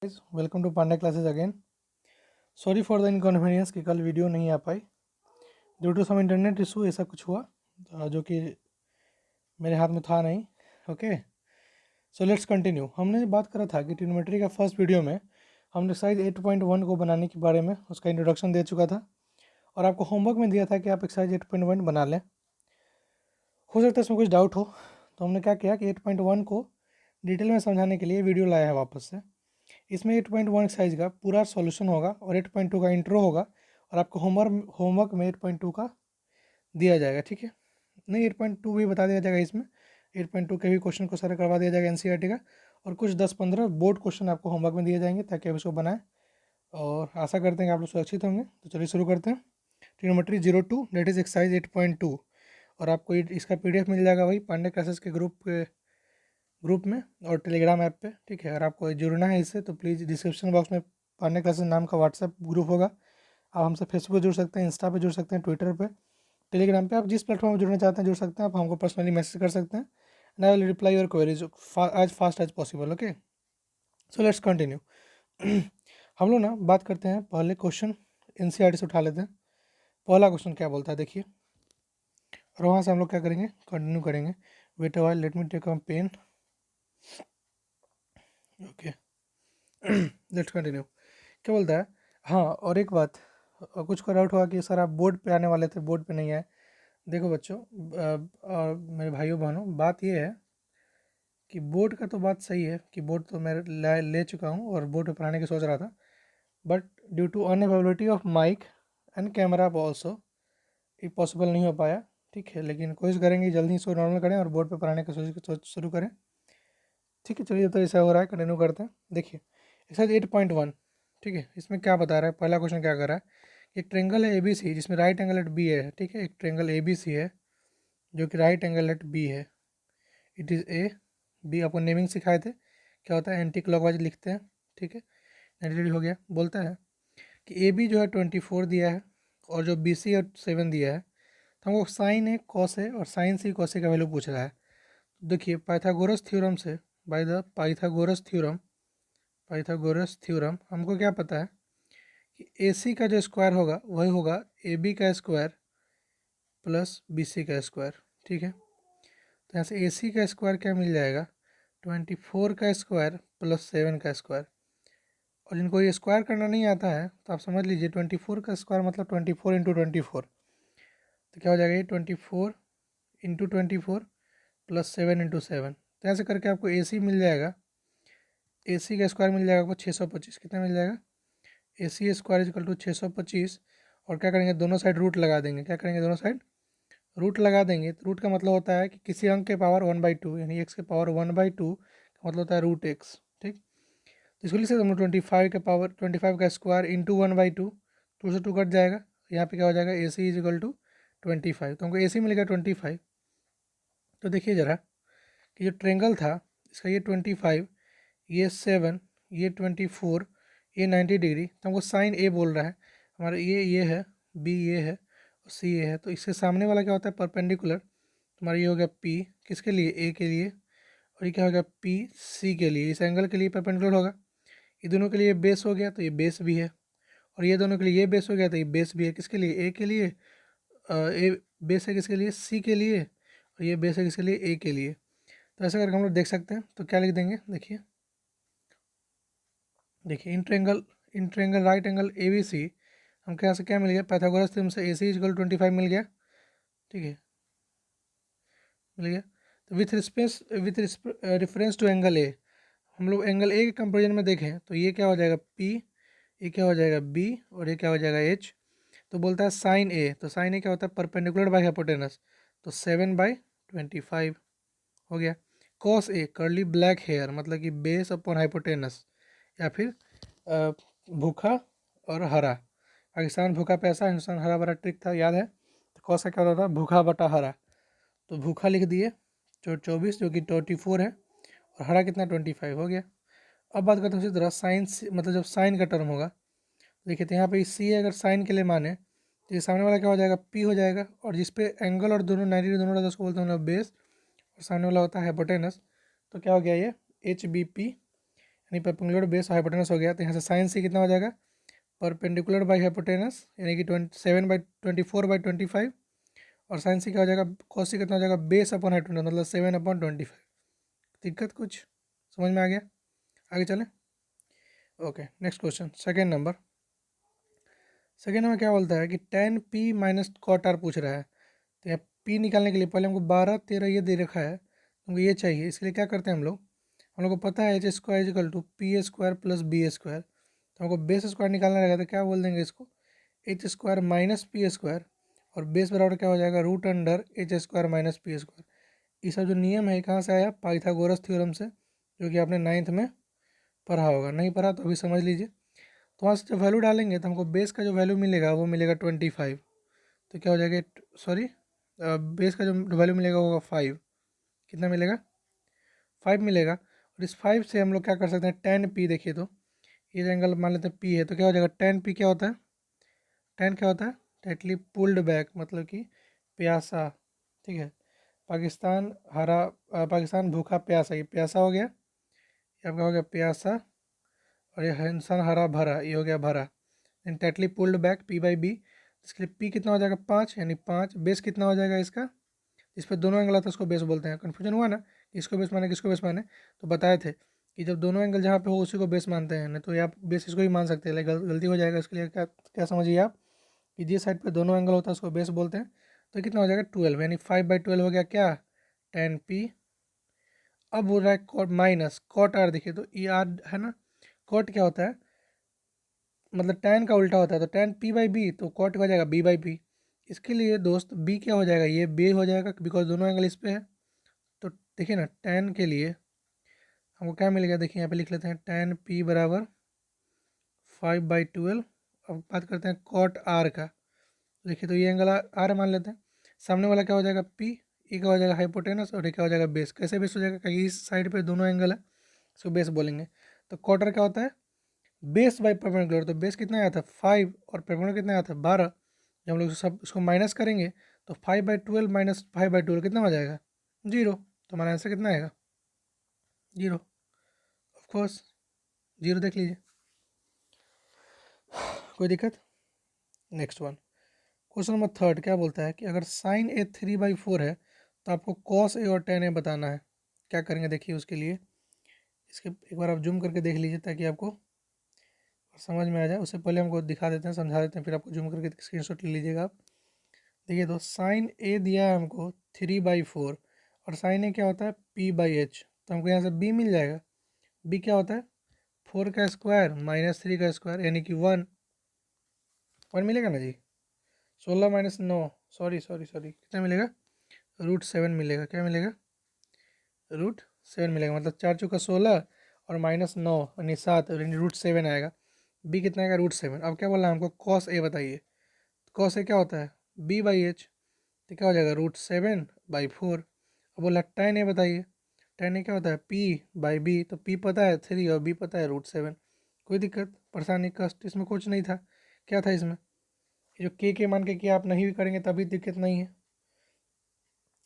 Welcome to Pandey classes again. Sorry for the inconvenience कि कल video नहीं आ पाई due to some internet issue. ऐसा कुछ हुआ जो कि मेरे हाथ में था नहीं। Okay, so let's continue. हमने बात करा था कि ट्रिग्नोमेट्री का फर्स्ट वीडियो में हमने एक्सरसाइज 8.1 को बनाने के बारे में उसका इंट्रोडक्शन दे चुका था और आपको होमवर्क में दिया था कि आप एक्सरसाइज 8.1 बना लें। हो सकता है इसमें कुछ डाउट हो, तो हमने क्या किया कि 8.1 को डिटेल में समझाने के लिए वीडियो लाया है वापस से। इसमें 8.1 एक्सरसाइज का पूरा सॉल्यूशन होगा और 8.2 का इंट्रो होगा और आपको होमवर्क में 8.2 का दिया जाएगा। ठीक है, नहीं 8.2 भी बता दिया जाएगा। इसमें 8.2 के भी क्वेश्चन को सारा करवा दिया जाएगा एनसीईआरटी का, और कुछ 10-15 बोर्ड क्वेश्चन आपको होमवर्क में दिए जाएंगे ताकि आप इसको बनाएं। और आशा करते हैं कि आप लोग सुरक्षित होंगे। तो चलिए शुरू करते हैं। ट्रिग्नोमेट्री 02 दैट इज एक्सरसाइज 8.2, और आपको इसका पीडीएफ मिल जाएगा वही पांडे क्लासेस के ग्रुप में और टेलीग्राम ऐप पे। ठीक है, अगर आपको जुड़ना है इससे तो प्लीज़ डिस्क्रिप्शन बॉक्स में पांडे क्लासेस नाम का व्हाट्सएप ग्रुप होगा। आप हमसे फेसबुक पे जुड़ सकते हैं, इंस्टा पे जुड़ सकते हैं, ट्विटर पे, टेलीग्राम पे, आप जिस प्लेटफॉर्म में जुड़ना चाहते हैं जुड़ सकते हैं। आप हमको पर्सनली मैसेज कर सकते हैं and I will reply your queries as fast as possible. Okay, so let's continue. हम लोग ना बात करते हैं, पहले क्वेश्चन एनसीईआरटी से उठा लेते हैं। पहला क्वेश्चन क्या बोलता है देखिए, और वहाँ से हम लोग क्या करेंगे, कंटिन्यू करेंगे। Wait a while, let me take a pen. Okay, let's continue. क्या बोलता है, हाँ और एक बात, कुछ को डाउट हुआ कि सर आप बोर्ड पे आने वाले थे, बोर्ड पे नहीं आए। देखो बच्चों और मेरे भाइयों बहनों, बात ये है कि बोर्ड का तो बात सही है कि बोर्ड तो मैं ले चुका हूँ और बोर्ड पे पढ़ाने की सोच रहा था, but due to unavailability of mic and camera also ये पॉसिबल नहीं हो पाया। ठीक है, लेकिन कोशिश करेंगे जल्दी इसको नॉर्मल करें और बोर्ड पे पढ़ाने की सोच शुरू करें। ठीक है, चलिए तो ऐसा हो रहा है, कंटिन्यू करते हैं। देखिए एक्सरसाइज 8.1, ठीक है, इसमें क्या बता रहा है, पहला क्वेश्चन क्या कर रहा है। एक ट्रेंगल है ए बी सी जिसमें राइट एंगल एट बी है। ठीक है, एक ट्रेंगल ए बी सी है जो कि राइट एंगल एट बी है। It is A B. आपको नेमिंग सिखाए थे, क्या होता है एंटी क्लॉकवाइज लिखते हैं। ठीक है, 90 हो गया। बोलता है कि ए बी जो है 24 दिया है और जो बी सी और 7 दिया है, तो हमको साइन है, कॉस है और साइन सी कॉस का वैल्यू पूछ रहा है। देखिए पाइथागोरस थ्योरम से, बाय द पाइथागोरस थ्योरम हमको क्या पता है कि ए सी का जो स्क्वायर होगा वही होगा ए बी का स्क्वायर प्लस बी सी का स्क्वायर। ठीक है, तो यहाँ से ए सी का स्क्वायर क्या मिल जाएगा, 24 का स्क्वायर प्लस 7 का स्क्वायर। और जिनको ये स्क्वायर करना नहीं आता है तो आप समझ लीजिए 24 का स्क्वायर मतलब 24 इंटू 24, तो क्या हो जाएगा ये 24 इंटू 24 प्लस 7 इंटू 7। तो ऐसे करके आपको ए सी मिल जाएगा, ए सी का स्क्वायर मिल जाएगा आपको 625। कितना मिल जाएगा, ए सी स्क्वायर इजकल टू 625। और क्या करेंगे, दोनों साइड रूट लगा देंगे। क्या करेंगे, दोनों साइड रूट लगा देंगे। तो रूट का मतलब होता है कि किसी अंक के पावर 1/2, यानी एक्स के पावर 1/2 का मतलब होता है रूट एक्स। ठीक, तो इसको लिख सकते हम लोग 25 के पावर 25 का स्क्वायर इंटू 1/2, 2 से 2 कट जाएगा। यहाँ पे क्या हो जाएगा, ए सी इज इक्वल टू 25। तो हमको ए सी मिलेगा 25। तो देखिए ज़रा कि जो ट्रेंगल था इसका ये 25, ये 7, ये 24, ये 90 डिग्री। तो हमको साइन ए बोल रहा है हमारा, ये है, बी ये है और सी ये है। तो इसके सामने वाला क्या होता है, परपेंडिकुलर। तुम्हारा ये हो गया पी, किसके लिए, ए के लिए, और ये क्या हो गया, पी सी के लिए, इस एंगल के लिए परपेंडिकुलर होगा। ये दोनों के लिए बेस हो गया तो ये बेस भी है, और ये दोनों के लिए ये बेस हो गया तो ये बेस भी है। किसके लिए, ए के लिए, ए बेस है किसके लिए, सी के लिए, और ये बेस है किसके लिए, ए के लिए। तो ऐसा करके हम लोग देख सकते हैं। तो क्या लिख देंगे, देखिए in triangle right angle A B C, हम क्या से क्या मिल गया, पाइथागोरस थ्योरम से ए सी इक्वल 25 मिल गया। ठीक है, मिल गया। तो with reference to angle A, हम लोग एंगल ए के कंपेरिजन में देखें तो ये क्या हो जाएगा पी, ये क्या हो जाएगा बी, और ये क्या हो जाएगा एच। तो बोलता है साइन ए, तो साइन ए क्या होता है, परपेंडिकुलर बाई हाइपोटेनस, तो 7/25 हो गया। Cos A, curly black hair, मतलब कि बेस अपॉन हाइपोटेनस, या फिर भूखा और हरा। पाकिस्तान भूखा पैसा, हिंदुस्तान हरा भरा ट्रिक था, याद है। तो कॉस का क्या होता था, भूखा बटा हरा। तो भूखा लिख दिए जो 24 जो कि 24 है, और हरा कितना 25 हो गया। अब बात करते हैं उसी तरह साइन, मतलब जब साइन का टर्म होगा, देखिए तो यहाँ पे सी अगर साइन के लिए माने तो ये सामने वाला क्या हो जाएगा, पी हो जाएगा, और जिस पे एंगल और दोनों 90 दोनों रहता है उसको बोलते हैं हम लोग बेस, और सामने वाला होता है हाइपोटेनस। तो क्या हो गया ये, एच बी पी यानी परपेंडिकुलर बेस हाइपोटेनस हो गया, तो यहाँ से साइन सी कितना हो जाएगा, परपेंडिकुलर बाई हाइपोटेनस यानी कि 7/24/25, और साइन सी क्या हो जाएगा, कॉस सी कितना हो जाएगा, बेस अपॉन हाइपोटेनस मतलब 7/25। दिक्कत कुछ समझ में आ गया? आगे चलें। Okay, next question, second number क्या बोलता है कि tan p minus cot R पूछ रहा है। तो यहाँ p निकालने के लिए पहले हमको 12 13 ये दे रखा है, हमको ये चाहिए। इसके लिए क्या करते हैं हम लोग को पता है H square equal to P square plus B square. तो हमको बेस स्क्वायर निकालना रहेगा, तो क्या बोल देंगे इसको, H square minus P square, और बेस बराबर क्या हो जाएगा, root under H square minus P square. ये सब जो नियम है कहाँ से आया, पाइथागोरस थ्योरम से, जो कि आपने 9th में पढ़ा होगा। नहीं पढ़ा तो अभी समझ लीजिए। तो वहाँ से जब वैल्यू डालेंगे तो हमको बेस का जो वैल्यू मिलेगा वो मिलेगा 25। तो क्या हो जाएगा, सॉरी, बेस का जो वैल्यू मिलेगा वो होगा 5। कितना मिलेगा, 5 मिलेगा। और इस 5 से हम लोग क्या कर सकते हैं, tan p, देखिए तो ये जो एंगल मान लेते हैं p है, तो क्या हो जाएगा, tan p क्या होता है, tan क्या होता है, टाइटली पुल्ड बैक मतलब कि प्यासा। ठीक है, पाकिस्तान हरा, पाकिस्तान भूखा प्यासा, ये प्यासा हो गया, ये आपका हो गया प्यासा, और ये इंसान हरा भरा, ये हो गया भरा। And tightly pulled back P by B, इसके लिए पी कितना हो जाएगा, 5, यानी 5। बेस कितना हो जाएगा इसका, इस पर दोनों एंगल आता है उसको बेस बोलते हैं। कन्फ्यूजन हुआ ना, किसको बेस माने किसको बेस माने, तो बताए थे कि जब दोनों एंगल जहाँ पे हो उसी को बेस मानते हैं, नहीं तो आप बेस इसको ही मान सकते हैं, लेकिन गलती हो जाएगा। इसके लिए क्या क्या समझिए आप, कि जिस साइड पे दोनों एंगल होता है उसको बेस बोलते हैं। तो कितना हो जाएगा, 12, यानी 5/12 हो गया क्या, tan p। अब हो रहा है कॉट माइनस कॉट आर, देखिए तो ये आर है ना, कॉट क्या होता है, मतलब tan का उल्टा होता है, तो tan p बाई बी, तो कॉट हो जाएगा b बाई पी। इसके लिए दोस्त b क्या हो जाएगा, ये b हो जाएगा, बिकॉज दोनों एंगल इस पे है। तो देखिए ना, tan के लिए हमको क्या मिल गया, देखिए यहाँ पे लिख लेते हैं, tan p बराबर 5/12। अब बात करते हैं कॉट आर का, देखिए तो ये एंगल आर मान लेते हैं। सामने वाला क्या हो जाएगा, p, ये क्या हो जाएगा हाइपोटेनस, और ये क्या हो जाएगा बेस। कैसे बेस हो जाएगा, क्योंकि इस साइड पे दोनों एंगल है, इसको बेस बोलेंगे। तो क्वार्टर क्या होता है, बेस बाई परपेंडिकुलर। तो बेस कितना आया था, 5, और परपेंडिकुलर कितना आया था, 12। जब हम लोग सब इसको माइनस करेंगे तो 5/12 माइनस 5/12 कितना हो जाएगा, 0। तो हमारा आंसर कितना आएगा, 0। ऑफकोर्स 0 देख लीजिए, कोई दिक्कत। Next one, question number third क्या बोलता है कि अगर साइन ए 3/4 है तो आपको कॉस ए और टेन ए बताना है। क्या करेंगे देखिए उसके लिए, इसके एक बार आप जूम करके देख लीजिए ताकि आपको समझ में आ जाए। उससे पहले हमको दिखा देते हैं, समझा देते हैं, फिर आपको जूम करके स्क्रीनशॉट ले लीजिएगा आप। देखिए तो साइन ए दिया है हमको 3/4, और साइन ए क्या होता है, p/h। तो हमको यहाँ से b मिल जाएगा। b क्या होता है, 4 का स्क्वायर माइनस 3 का स्क्वायर, यानी कि 1 मिलेगा ना जी। 16 माइनस 9, सॉरी सॉरी सॉरी, कितना मिलेगा, √7 मिलेगा। क्या मिलेगा, √7 मिलेगा, मतलब 4×16 और -9 यानी 7, यानी √7 आएगा। b कितना आएगा, √7। अब क्या बोल रहा है हमको, कॉस ए बताइए। कॉस ए क्या होता है, b/h, तो क्या हो जाएगा, √7/4। अब बोला tan ए बताइए, tan ए क्या होता है, p/b। तो p पता है 3 और b पता है √7। कोई दिक्कत परेशानी कष्ट इसमें कुछ नहीं था। क्या था इसमें, ये जो के मान के किया आप नहीं भी करेंगे तभी दिक्कत नहीं है।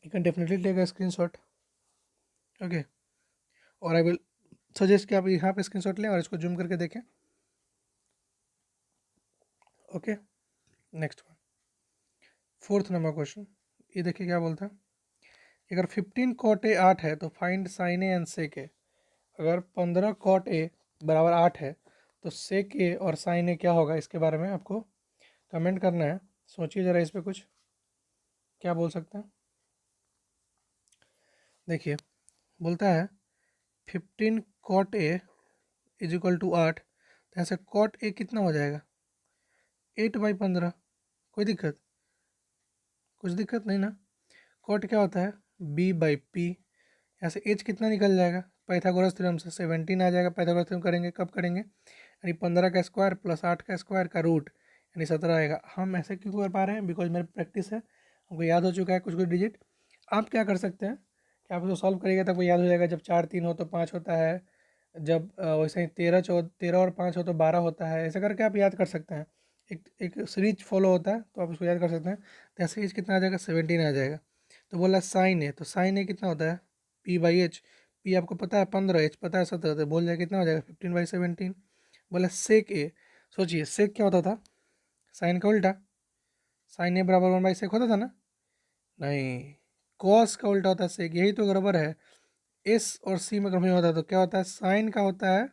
You can definitely take a screenshot. Okay, और आई विल सजेस्ट कि आप यहाँ पे स्क्रीनशॉट लें और इसको जूम करके देखें। Okay, next one, fourth number question, ये देखिए क्या बोलता है, अगर 15 कॉट ए 8 है तो फाइंड साइन ए एंड सेक ए। अगर 15 कॉट ए बराबर 8 है तो सेक ए और साइन ए क्या होगा, इसके बारे में आपको कमेंट करना है। सोचिए ज़रा इस पर कुछ, क्या बोल सकते हैं। देखिए बोलता है 15 cot A is equal to 8, तो ऐसे कॉट ए कितना हो जाएगा, 8/15। कोई दिक्कत, कुछ दिक्कत नहीं ना। कॉट क्या होता है, b/p। यहाँ से एच कितना निकल जाएगा, पाइथागोरस थ्योरम से 17 आ जाएगा। पाइथागोरस थ्योरम करेंगे कब करेंगे, यानी 15 का स्क्वायर प्लस 8 का स्क्वायर का रूट, यानी 17 आएगा। हम ऐसे क्यों कर पा रहे हैं, बिकॉज मेरी प्रैक्टिस है, हमको याद हो चुका है कुछ कुछ डिजिट। आप क्या कर सकते हैं कि आप उसको सॉल्व करिएगा तब आपको याद हो जाएगा। जब 4 3 हो तो 5 होता है, जब वैसे ही 13 और 5 हो तो 12 होता है। ऐसे करके आप याद कर सकते हैं, एक एक सीरीज फॉलो होता है तो आप उसको याद कर सकते हैं। तो सीरीज कितना आ जाएगा, 17 आ जाएगा। तो बोला साइन ए, तो साइन ए कितना होता है, p/h। पी आपको पता है 15, एच पता है 17, तो बोल जाए कितना हो जाएगा 15/17। बोला सेक ए, सोचिए सेक क्या होता था, साइन का उल्टा, साइन ए बराबर 1/सेक होता था ना, नहीं, कॉस का उल्टा होता है सेक, यही तो गड़बड़ है। एस और सी में कंफ्यूजन होता है, तो क्या होता है, साइन का होता है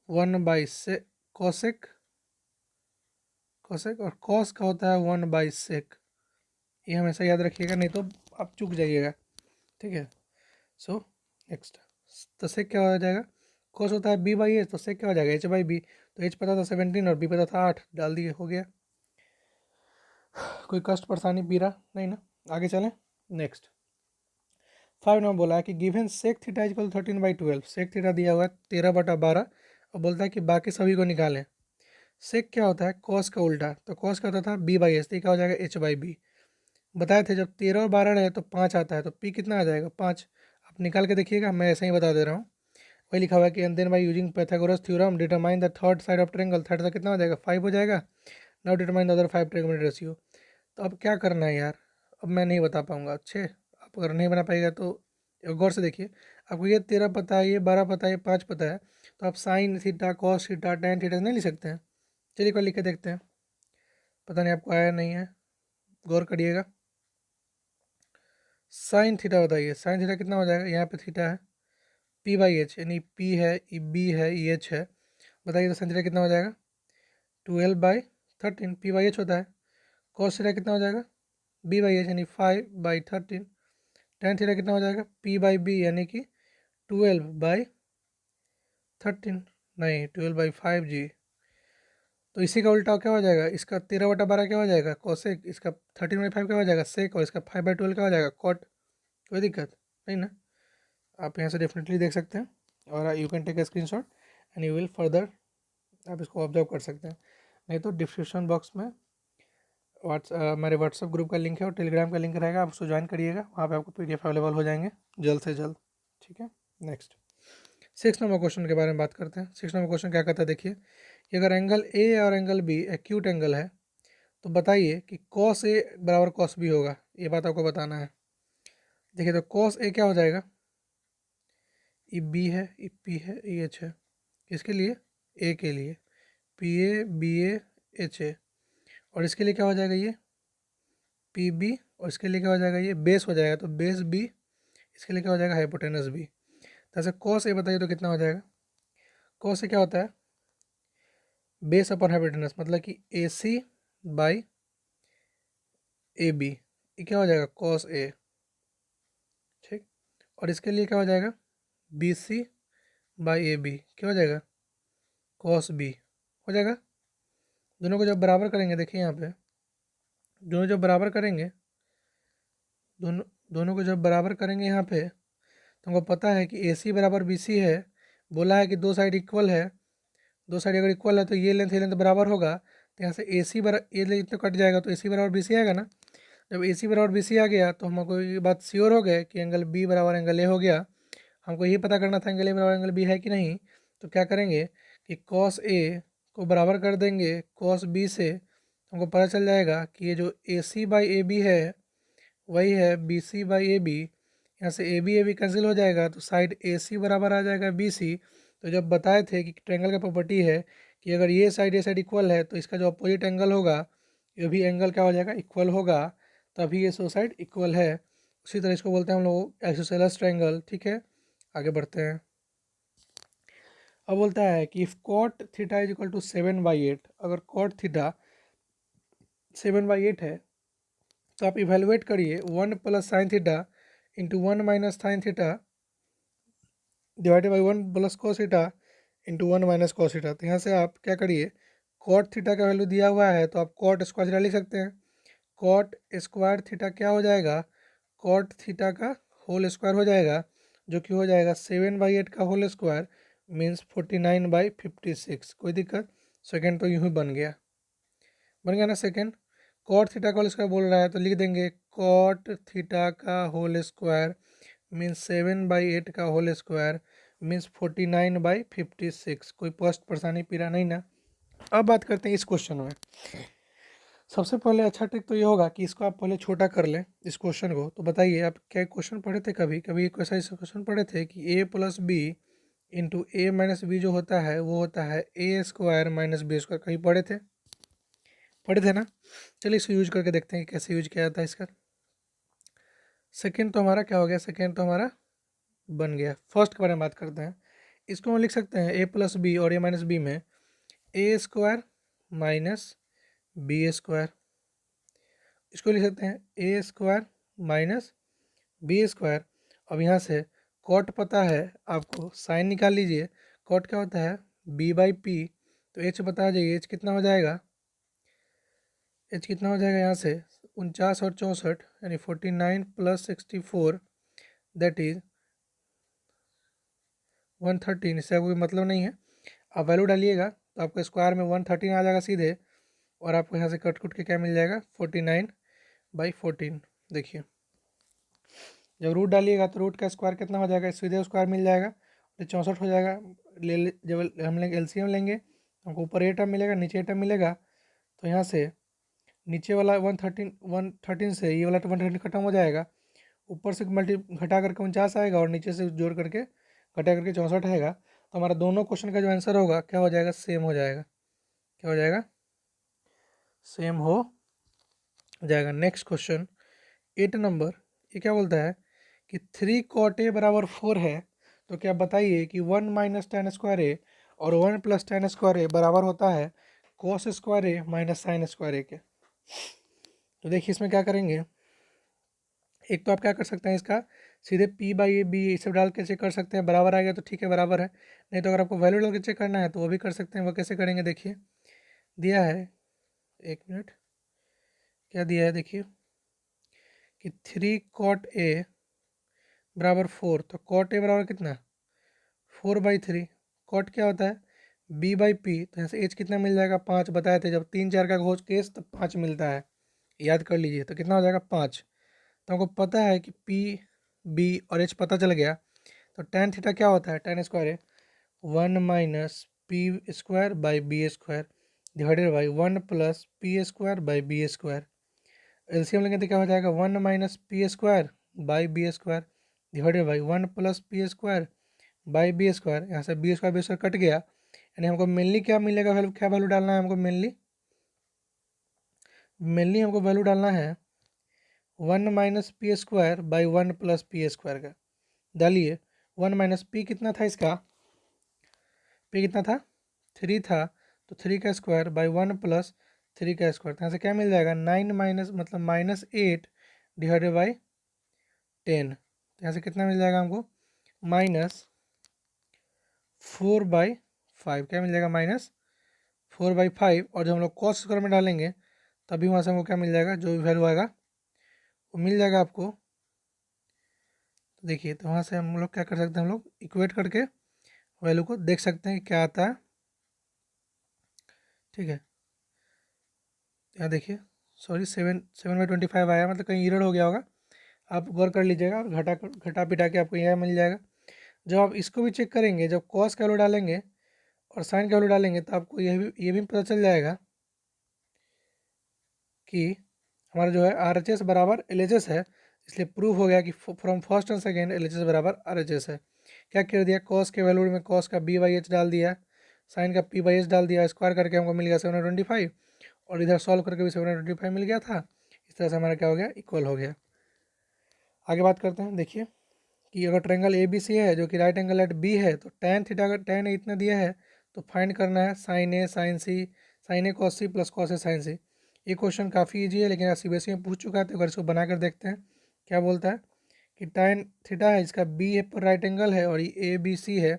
1/से कॉसेक, कॉसेक, और कॉस का होता है 1/सेक। ये हमेशा याद रखिएगा, नहीं तो आप चूक जाइएगा, ठीक है। सो नेक्स्ट, तो सेक क्या हो जाएगा, कॉस होता है b/a, तो सेक क्या हो जाएगा h/b, तो h पता था 17 और b पता था 8, डाल दिए, हो गया। कोई कष्ट परेशानी पीरा नहीं ना, आगे चलें। नेक्स्ट 5 नंबर बोला है कि given sec theta equal 13/12, sec theta दिया हुआ है 13/12, और बोलता है कि बाकी सभी को निकालें। सेक क्या होता है, कॉस का उल्टा, तो कॉस का होता था b/s, तो क्या हो जाएगा h/b। बताए थे जब 13 और 12 रहे तो 5 आता है, तो p कितना आ जाएगा 5, आप निकाल के देखिएगा, मैं ऐसे ही बता दे रहा हूँ। वही लिखा हुआ है कि and then by using Pythagoras theorem determine the third side of triangle, third का कितना हो जाएगा 5 हो जाएगा। Now determine the other 5 triangular ratio. तो अब क्या करना है यार, अब मैं नहीं बता पाऊंगा अच्छे, आप अगर नहीं बना पाएगा तो गौर से देखिए। आपको ये 13 पता है, ये 12 पता है, ये 5 पता है, तो आप sine theta, cos theta, tan theta नहीं लिख सकते हैं। चलिए एक बार लिख के देखते हैं, पता नहीं आपको आया नहीं है, गौर करिएगा। साइन थीटा बताइए, साइन थीटा कितना हो जाएगा, यहाँ पे थीटा है p/h, यानी p है, ई b है, ई h है, बताइए तो साइन थीटा कितना हो जाएगा 12/13, p/h होता है। कॉस थीटा कितना हो जाएगा b/h, यानी 5/13। टेन थीटा कितना हो जाएगा p/b, यानी कि 12/13, नहीं 12/5 जी। तो इसी का उल्टा क्या हो जाएगा, इसका 13/12 क्या हो जाएगा कोसेक, इसका 13/5 क्या हो जाएगा सेक, और इसका 5/12 क्या हो जाएगा कॉट। कोई दिक्कत नहीं ना, आप यहाँ से डेफिनेटली देख सकते हैं, और you can take a screen shot and you will further, आप इसको ऑब्जर्व कर सकते हैं। नहीं तो डिस्क्रिप्शन बॉक्स में मेरे व्हाट्सअप ग्रुप का लिंक है और टेलीग्राम का लिंक रहेगा, आप उसको ज्वाइन करिएगा, वहाँ पे आपको PDF अवेलेबल हो जाएंगे जल्द से जल्द, ठीक है। नेक्स्ट 6 नंबर क्वेश्चन के बारे में बात करते हैं। 6 नंबर क्वेश्चन क्या कहता है, देखिए कि अगर एंगल ए और एंगल बी एक्यूट एंगल है, तो बताइए कि कॉस ए बराबर कॉस बी होगा, ये बात आपको बताना है। देखिए तो कॉस ए क्या हो जाएगा, ई बी है, ई पी है, ई एच है, किसके लिए, ए के लिए, P A B A H A, और इसके लिए क्या हो जाएगा ये पी बी, और इसके लिए क्या हो जाएगा ये बेस हो जाएगा, तो बेस बी, इसके लिए क्या हो जाएगा हाइपोटेनस बी। तो ऐसे कॉस ए बताइए तो कितना हो जाएगा, कॉस ए क्या होता है बेस अपॉन हाइपोटेनस, मतलब कि ए सी बाई ए बी, ये क्या हो जाएगा कॉस ए, ठीक। और इसके लिए क्या हो जाएगा B C by A B, क्या हो जाएगा कॉस बी, हो जाएगा। दोनों को जब बराबर करेंगे, देखिए यहाँ पे दोनों जब बराबर करेंगे, दोनों दोनों को जब बराबर करेंगे यहाँ पे, तो हमको पता है कि ए सी बराबर बी सी है, बोला है कि दो साइड इक्वल है, दो साइड अगर इक्वल है तो ये लेंथ बराबर होगा, तो यहाँ से ए सी बराबर ये लेंथ तो कट जाएगा, तो ए सी बराबर बी सी आएगा ना। जब ए सी बराबर बी सी आ गया तो हमको ये बात श्योर हो गया कि एंगल बी बराबर एंगल ए हो गया। हमको ये पता करना था एंगल ए बराबर एंगल बी है कि नहीं, तो क्या करेंगे कि कॉस ए को बराबर कर देंगे कॉस बी से, हमको पता चल जाएगा कि ये जो ए सी बाई ए बी है वही है B C by A B. यहाँ से ए बी कैंसिल हो जाएगा, तो साइड ए सी बराबर आ जाएगा बी सी। तो जब बताए थे कि ट्रायंगल का प्रॉपर्टी है कि अगर ये साइड इक्वल है तो इसका जो अपोजिट एंगल होगा ये भी एंगल क्या हो जाएगा इक्वल होगा, तभी ये सो साइड इक्वल है। उसी तरह इसको बोलते हैं हम लोग आइसोसेलेस ट्रायंगल, ठीक है। आगे बढ़ते हैं। अब बोलता है कि if cot theta is equal to 7/8, अगर कॉट थीटा 7/8 है, तो आप इवेलुएट करिए 1 plus sine theta into 1 minus sine theta divided by 1 plus cos theta into 1 minus cos theta. तो यहाँ से आप क्या करिए, कॉट थीटा का वैल्यू दिया हुआ है तो आप कॉट स्क्वायर थीटा लिख सकते हैं। कॉट स्क्वायर थीटा क्या हो जाएगा, कॉट थीटा का होल स्क्वायर हो जाएगा, जो कि हो जाएगा 7/8 का होल स्क्वायर मीन्स 49/56। कोई दिक्कत, सेकेंड तो यूँ ही बन गया ना सेकेंड। कॉट थीटा का होल स्क्वायर बोल रहा है तो लिख देंगे कॉट थीटा का होल स्क्वायर मीन्स 7/8 का होल स्क्वायर मीन्स 49/56। कोई पोस्ट परेशानी पीरा नहीं ना। अब बात करते हैं इस क्वेश्चन में। सबसे पहले अच्छा ट्रिक तो ये होगा कि इसको आप पहले छोटा कर लें इस क्वेश्चन को। तो बताइए आप क्या क्वेश्चन पढ़े थे, कभी कभी एक ऐसा क्वेश्चन पढ़े थे कि a plus B into A minus B जो होता है वो होता है A square minus B square, कहीं पढ़े थे? पढ़े थे ना। चलिए इसको यूज करके देखते हैं कि कैसे यूज किया जाता है इसका। सेकेंड तो हमारा क्या हो गया, सेकेंड तो हमारा बन गया। फर्स्ट के बारे में बात करते हैं। इसको हम लिख सकते हैं ए प्लस बी और ए माइनस बी में ए स्क्वायर माइनस बी स्क्वायर। इसको लिख सकते हैं ए स्क्वायर माइनस बी स्क्वायर। अब यहाँ से कॉट पता है आपको, साइन निकाल लीजिए। कॉट क्या होता है, बी बाई पी। तो एच बता जाइए, एच कितना हो जाएगा, एच कितना हो जाएगा यहाँ से 49 और 64 यानी 49 प्लस 64 दैट इज 113। इससे कोई मतलब नहीं है। आप वैल्यू डालिएगा तो आपको स्क्वायर में 113 आ जाएगा सीधे, और आपको यहाँ से कट कुट के क्या मिल जाएगा 49/14। देखिए जब रूट डालिएगा तो रूट का स्क्वायर कितना हो जाएगा, सीधे स्क्वायर मिल जाएगा तो 64 हो जाएगा। जब हम लेंगे एलसीएम लेंगे तो हमको ऊपर ए टर्म मिलेगा, नीचे ए टर्म मिलेगा। तो यहाँ से नीचे वाला 113 से ये वाला 113 खत्म हो जाएगा। ऊपर से मल्टी घटा करके 49 आएगा और नीचे से जोड़ करके घटा करके 64 आएगा। तो हमारा दोनों क्वेश्चन का जो आंसर होगा क्या हो जाएगा, सेम हो जाएगा। क्या हो जाएगा, सेम हो जाएगा। नेक्स्ट क्वेश्चन 8 नंबर, ये क्या बोलता है कि 3 cot a बराबर 4 है। तो क्या बताइए कि 1 माइनस टेन स्क्वायर ए और 1 प्लस टेन स्क्वायर ए बराबर होता है कॉस स्क्वायर ए माइनस साइन स्क्वायर ए के। तो देखिए इसमें क्या करेंगे, एक तो आप क्या कर सकते हैं, इसका सीधे p बाई ए बी ये सब डाल के चेक कर सकते हैं। बराबर आ गया तो ठीक है, बराबर है। नहीं तो अगर आपको वैल्यू डाल के चेक करना है तो वो भी कर सकते हैं। वो कैसे करेंगे, देखिए दिया है, एक मिनट, क्या दिया है देखिए कि 3 cot a बराबर 4। तो cot a बराबर कितना, 4/3। कॉट क्या होता है, बी बाई पी। तो यहाँ से एच कितना मिल जाएगा, 5 बताए थे जब 3 4 का खोज केस तब 5 मिलता है, याद कर लीजिए। तो कितना हो जाएगा 5। तो हमको पता है कि पी बी और एच पता चल गया। तो टेन थीटा क्या होता है, टेन स्क्वायर है 1 minus P square by B square divided by 1 plus P square by B square. LCM लेंगे तो क्या हो जाएगा 1 minus P square by B square divided by 1 plus P square by B square. यहाँ से B square cut गया, यानी हमको मेनली क्या मिलेगा वैल्यू, क्या वैल्यू डालना है हमको, मेनली हमको वैल्यू डालना है 1 minus P square by 1 plus P square का। डालिए 1 माइनस पी कितना था इसका, पी कितना था 3 था। तो 3 का स्क्वायर बाई 1 प्लस 3 का स्क्वायर। यहाँ से क्या मिल जाएगा 9 माइनस मतलब -8 डिवाइडेड बाई 10। तो यहाँ से कितना मिल जाएगा हमको -4/5। क्या मिल जाएगा -4/5। और जब हम लोग कॉस स्क्वायर में डालेंगे तभी वहाँ से हमको क्या मिल जाएगा, जो भी वैल्यू आएगा वो मिल जाएगा आपको। तो देखिए तो वहाँ से हम लोग क्या कर सकते हैं, हम लोग इक्वेट करके वैल्यू को देख सकते हैं कि क्या आता है। ठीक है, यहाँ देखिए सॉरी 7/25 आया, मतलब कहीं एरर हो गया होगा, आप गौर कर लीजिएगा और घटा पिटा के आपको यह मिल जाएगा। जब आप इसको भी चेक करेंगे, जब कॉस का वैल्यू डालेंगे और साइन का वैल्यू डालेंगे तो आपको ये भी पता चल जाएगा कि हमारा जो है RHS बराबर LHS है। इसलिए प्रूफ हो गया कि from first and second LHS बराबर RHS है। क्या कर दिया, कॉस के वैल्यू में कॉस का B/H डाल दिया, साइन का P/H डाल दिया, स्क्वायर करके हमको मिल गया 725, और इधर सॉल्व करके भी 725 मिल गया था। इस तरह से हमारा क्या हो गया, इक्वल हो गया। आगे बात करते हैं। देखिए कि अगर ट्रायंगल ABC है जो कि राइट एंगल एट बी है, तो tan थीटा अगर tan ए इतना दिया है तो फाइंड करना है sine A sign C, sign A cos C plus cos A sign सी। ये क्वेश्चन काफ़ी ईजी है, लेकिन CBSE में पूछ चुका है। तो अगर इसको बना कर देखते हैं क्या बोलता है कि tan थीटा है, इसका बी पर राइट एंगल है और ये ABC है,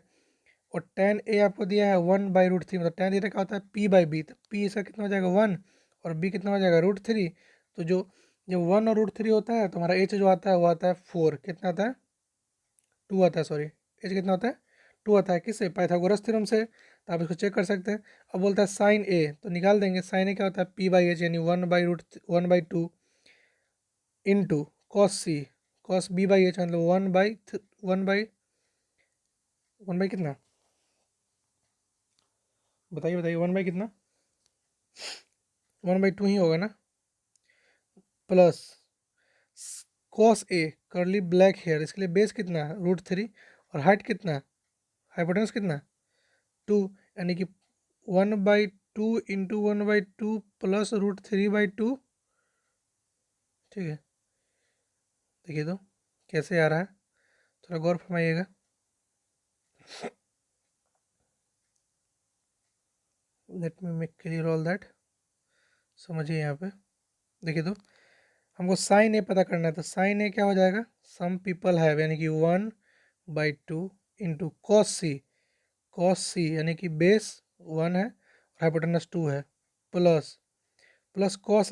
और tan ए आपको दिया है 1/√3। मतलब tan थीटा क्या होता है P/B। तो P इसका कितना हो जाएगा 1 और B कितना हो जाएगा √3। तो जो जब 1 और √3 होता है तो हमारा H जो आता है वो आता है 4, कितना आता है 2 आता है, सॉरी एच कितना होता है 2 आता है। किससे, पाइथागोरस थ्योरम से। तो आप इसको चेक कर सकते हैं। अब बोलता है साइन ए, तो निकाल देंगे। साइन ए क्या होता है P/H यानी 1/2 इंटू कॉस सी, कॉस B/H मतलब 1 बाई कितना, बताइए बताइए 1 बाई कितना, 1/2 ही होगा ना, प्लस कॉस ए करली ब्लैक हेयर, इसके लिए बेस कितना है √3 और हाइट कितना है, हाइपोटेनस कितना है 2, यानी कि 1/2 इंटू 1/2 प्लस √3/2। ठीक है, देखिए तो कैसे आ रहा है, थोड़ा गौर फरमाइएगा। Let me make clear all that, समझिए यहाँ पे। देखिए तो हमको साइन ए पता करना है, तो साइन ए क्या हो जाएगा, सम पीपल हैव यानी कि 1/2 इंटू कॉस सी यानी कि बेस 1 है और हाइपोटेनस 2 है, प्लस कॉस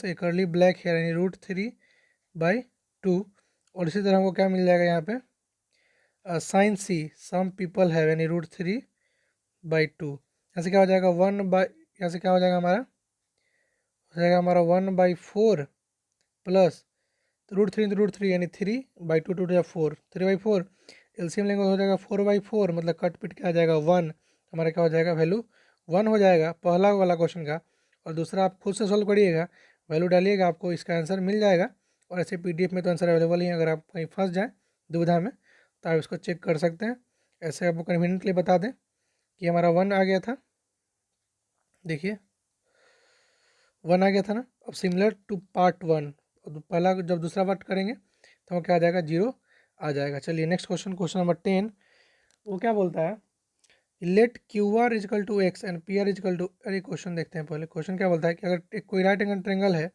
ए करली ब्लैक हेयर यानी √3/2, और इसी तरह हमको क्या मिल जाएगा यहाँ पे, sine C some people have यानी √3/2। यहाँ से क्या हो जाएगा यहाँ से क्या हो जाएगा हमारा, हो जाएगा हमारा 1/4 प्लस √3 इंटू √3 यानी 3/2, 2 4, 3/4, एलसीएम लेंगे हो जाएगा 4/4, मतलब कट पिट के आ जाएगा 1, हमारा क्या हो जाएगा वैल्यू 1 हो जाएगा पहला वाला क्वेश्चन का। और दूसरा आप खुद से सॉल्व करिएगा, वैल्यू डालिएगा, आपको इसका आंसर मिल जाएगा। और ऐसे पीडीएफ में तो आंसर अवेलेबल ही है, अगर आप कहीं फंस जाएँ दुविधा में तो आप इसको चेक कर सकते हैं। ऐसे आपको कन्वीनियंटली बता दें कि हमारा 1 आ गया था, देखिए 1 आ गया था ना। अब सिमिलर टू पार्ट 1, पहला जब दूसरा पार्ट करेंगे तो क्या आ जाएगा 0 आ जाएगा। चलिए नेक्स्ट क्वेश्चन नंबर 10, वो क्या बोलता है, let Q R equal to X and P R equal to, अरे क्वेश्चन देखते हैं पहले। क्वेश्चन क्या बोलता है कि अगर एक कोई राइट एंगल ट्रेंगल है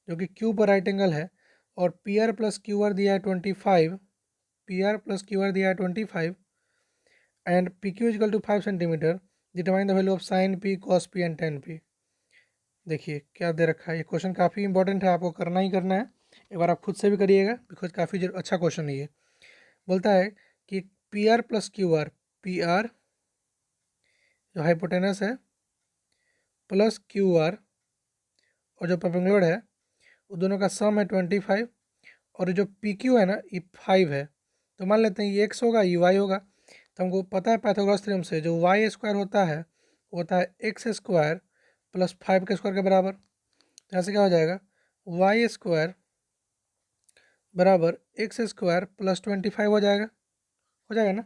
जो कि क्यू पर राइट एंगल है और P R plus Q R दिया है 25, P R plus Q R दिया है 25 and P Q equal to 5 centimetre, determine the value of sine P cos P and tan P. देखिए क्या दे रखा है, ये क्वेश्चन काफ़ी इंपॉर्टेंट है, आपको करना ही करना है। एक बार आप खुद से भी करिएगा बिकॉज काफ़ी अच्छा क्वेश्चन है ये। बोलता है कि P R plus Q are, P R जो हाइपोटेनस है प्लस क्यू आर और जो परपेंडिकुलर है, वो दोनों का सम है 25, और जो पी क्यू है ना ये 5 है। तो मान लेते हैं ये एक्स होगा ये वाई होगा। तो हमको पता है पाइथागोरस थ्योरम से जो वाई स्क्वायर होता है वो होता है एक्स स्क्वायर प्लस 5 के स्क्वायर के बराबर। तो यहाँ से क्या हो जाएगा, वाई स्क्वायर बराबर एक्स स्क्वायर प्लस 25 हो जाएगा ना।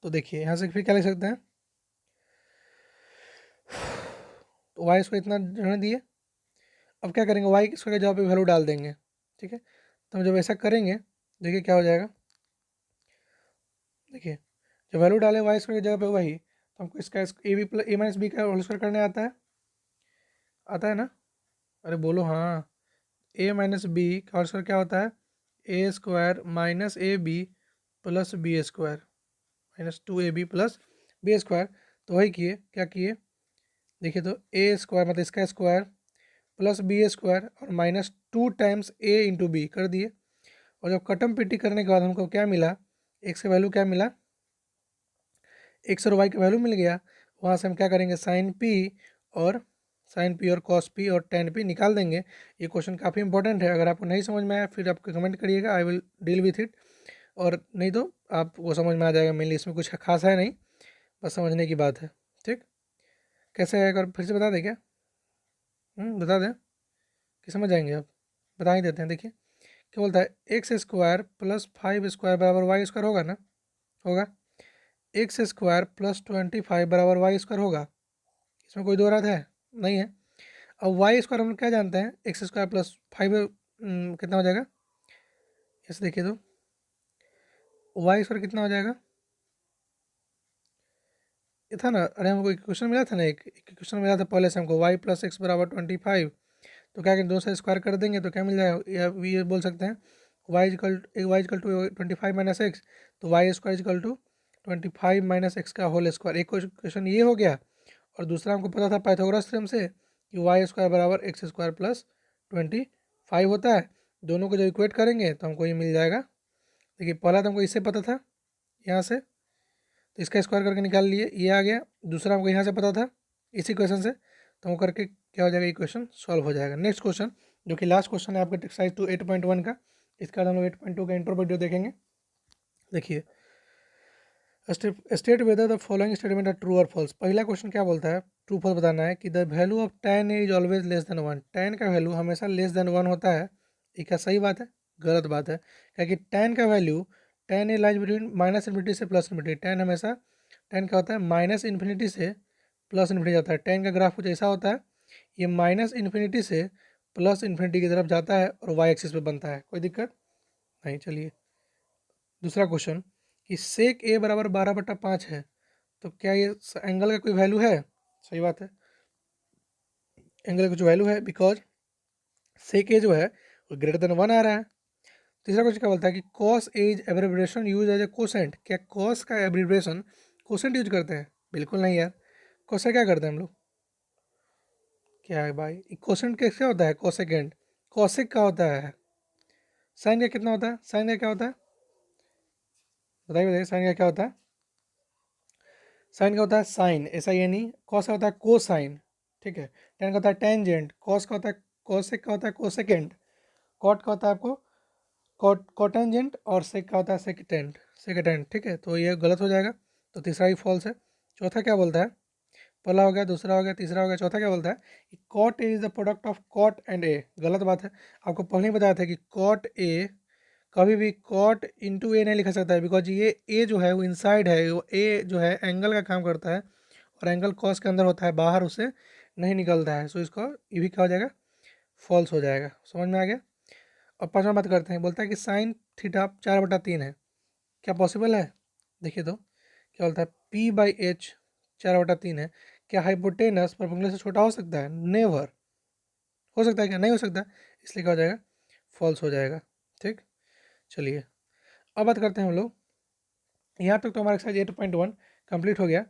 तो देखिए यहाँ से फिर क्या लिख सकते हैं, तो वाई स्क्वायर इतना रहने दिए। अब क्या करेंगे, वाई स्क्वायर की जगह पे वैल्यू डाल देंगे, ठीक है। तो हम जब ऐसा करेंगे देखिए क्या हो जाएगा, देखिए जब वैल्यू डालें वाई स्क्वायर की जगह पे वही, तो हमको इसका A B plus A minus B का होल स्क्वायर करने आता है ना, अरे बोलो हाँ। ए माइनस बी का होल स्क्वायर क्या होता है, A square minus A B plus B square minus 2ab plus B square. तो वही किए, क्या किए देखिए, तो ए स्क्वायर मतलब इसका स्क्वायर प्लस बी स्क्वायर और माइनस 2 टाइम्स ए इंटू बी कर दिए। और जब कटम पिट्टी करने के बाद हमको क्या मिला, एक्स का वैल्यू क्या मिला, एक्स और वाई का वैल्यू मिल गया। वहाँ से हम क्या करेंगे, साइन पी और कॉस पी और टेन पी निकाल देंगे। ये क्वेश्चन काफ़ी इंपॉर्टेंट है, अगर आपको नहीं समझ में आया फिर आप कमेंट करिएगा, आई विल डील विथ इट, और नहीं तो आपको समझ में आ जाएगा। मेनली इसमें कुछ खास है नहीं, बस समझने की बात है। ठीक, कैसे है, अगर फिर से बता दें क्या, बता दें कि समझ जाएंगे आप, बता ही देते हैं। देखिए क्या बोलता है, एक्स स्क्वायर प्लस 5 स्क्वायर बराबर वाई स्क्वायर होगा ना, होगा। एक्स स्क्वायर प्लस 25 बराबर वाई स्क्वायर होगा, इसमें कोई दो रात है नहीं है। अब वाई स्क्वायर हम क्या जानते हैं, एक्स स्क्वायर प्लस 5 कितना हो जाएगा, ऐसे देखिए तो वाई स्क्वायर कितना हो जाएगा, ये था ना, अरे हमको एक क्वेश्चन मिला था ना, एक क्वेश्चन मिला था पहले से हमको, वाई प्लस एक्स बराबर 25। तो क्या करें, दो से स्क्वायर कर देंगे तो क्या मिल जाएगा, या ये बोल सकते हैं Y equal to 25 minus X, तो Y square equal to 25 minus X का होल स्क्वायर। एक क्वेश्चन ये हो गया, और दूसरा हमको पता था पाइथागोरस थ्योरम से कि वाई स्क्वायर बराबर एक्स स्क्वायर प्लस 25 होता है। दोनों को जब इक्वेट करेंगे तो हमको ये मिल जाएगा। देखिए पहला तो हमको इससे पता था यहाँ से, तो इसका स्क्वायर करके निकाल लिए, ये आ गया। दूसरा हमको यहाँ से पता था इसी क्वेश्चन से, तो हम करके क्या हो जाएगा, इक्वेशन सॉल्व हो जाएगा। नेक्स्ट क्वेश्चन जो कि लास्ट क्वेश्चन है आपका एक्सरसाइज 2 8.1 का, इसका हम लोग 8.2 का इंट्रो वीडियो देखेंगे। देखिए, state whether the following statement are true और फॉल्स। पहला क्वेश्चन क्या बोलता है ट्रू फॉल्स बताना है कि the value of tan A is always less than 1। tan का वैल्यू हमेशा लेस देन 1 होता है। ये क्या सही बात है? गलत बात है, क्योंकि tan का वैल्यू, tan ए लाइज बिटवीन माइनस इन्फिनिटी से प्लस इन्फिनिटी। tan हमेशा, tan क्या होता है? माइनस इन्फिनिटी से प्लस इन्फिनिटी जाता है। tan का ग्राफ कुछ ऐसा होता है, ये माइनस इन्फिनिटी से प्लस इन्फिनिटी की तरफ जाता है और वाई एक्सिस पे बनता है। कोई दिक्कत नहीं। चलिए दूसरा क्वेश्चन कि सेक ए बराबर 12/5 है, तो क्या ये एंगल का कोई वैल्यू है? सही बात है, एंगल का कुछ वैल्यू है, बिकॉज सेक ए जो है वो ग्रेटर देन 1 आ रहा है। तीसरा क्वेश्चन क्या बोलता है कि cos A is abbreviation use as a cosecant. क्या कॉस का एब्रिविएशन कोसेंट यूज करते हैं? बिल्कुल नहीं यार। कोसेंट क्या करते हैं हम लोग? क्या है भाई, कोसेंट कैसे होता है? कोसेकेंड, कोसेक का होता है। साइन का कितना होता है? साइन का क्या होता है? बताइए बताइए, साइन का क्या होता है? साइन का होता है साइन, ऐसा ये नहीं। कॉस का होता है कोसाइन, ठीक है। टेन का होता है टेंजेंट। कॉस का होता है, कोसेक का होता है कोसेकेंड। कॉट का होता है आपको कोटेंजेंट, और सेक का होता है सेकेटेंट, सेकेटेंट, ठीक है। तो ये गलत हो जाएगा, तो तीसरा ही फॉल्स है। चौथा क्या बोलता है? पहला हो गया, दूसरा हो गया, तीसरा हो गया, चौथा क्या बोलता है कि cot A is the product of cot and A. गलत बात है। आपको पहले ही बताया था कि कॉट ए कभी भी कॉट इंटू ए नहीं लिखा सकता है, बिकॉज ये ए जो है वो इनसाइड है, वो ए जो है एंगल का काम करता है, और एंगल कॉस के अंदर होता है, बाहर उसे नहीं निकलता है। सो इसको ये भी क्या हो जाएगा? फॉल्स हो जाएगा। समझ में आ गया? और पाँचवा बात करते हैं, बोलता है कि साइन थीटा 4/3 है। क्या पॉसिबल है? देखिए तो क्या बोलता है, पी बाई एच 4/3 है। क्या हाइपोटेनस परपेंडिकुलर से छोटा हो सकता है? नेवर। हो सकता है क्या? नहीं हो सकता, इसलिए क्या हो जाएगा? फॉल्स हो जाएगा। ठीक, चलिए अब बात करते हैं हम लोग। यहाँ तक तो हमारा एक्सरसाइज 8.1 कंप्लीट हो गया।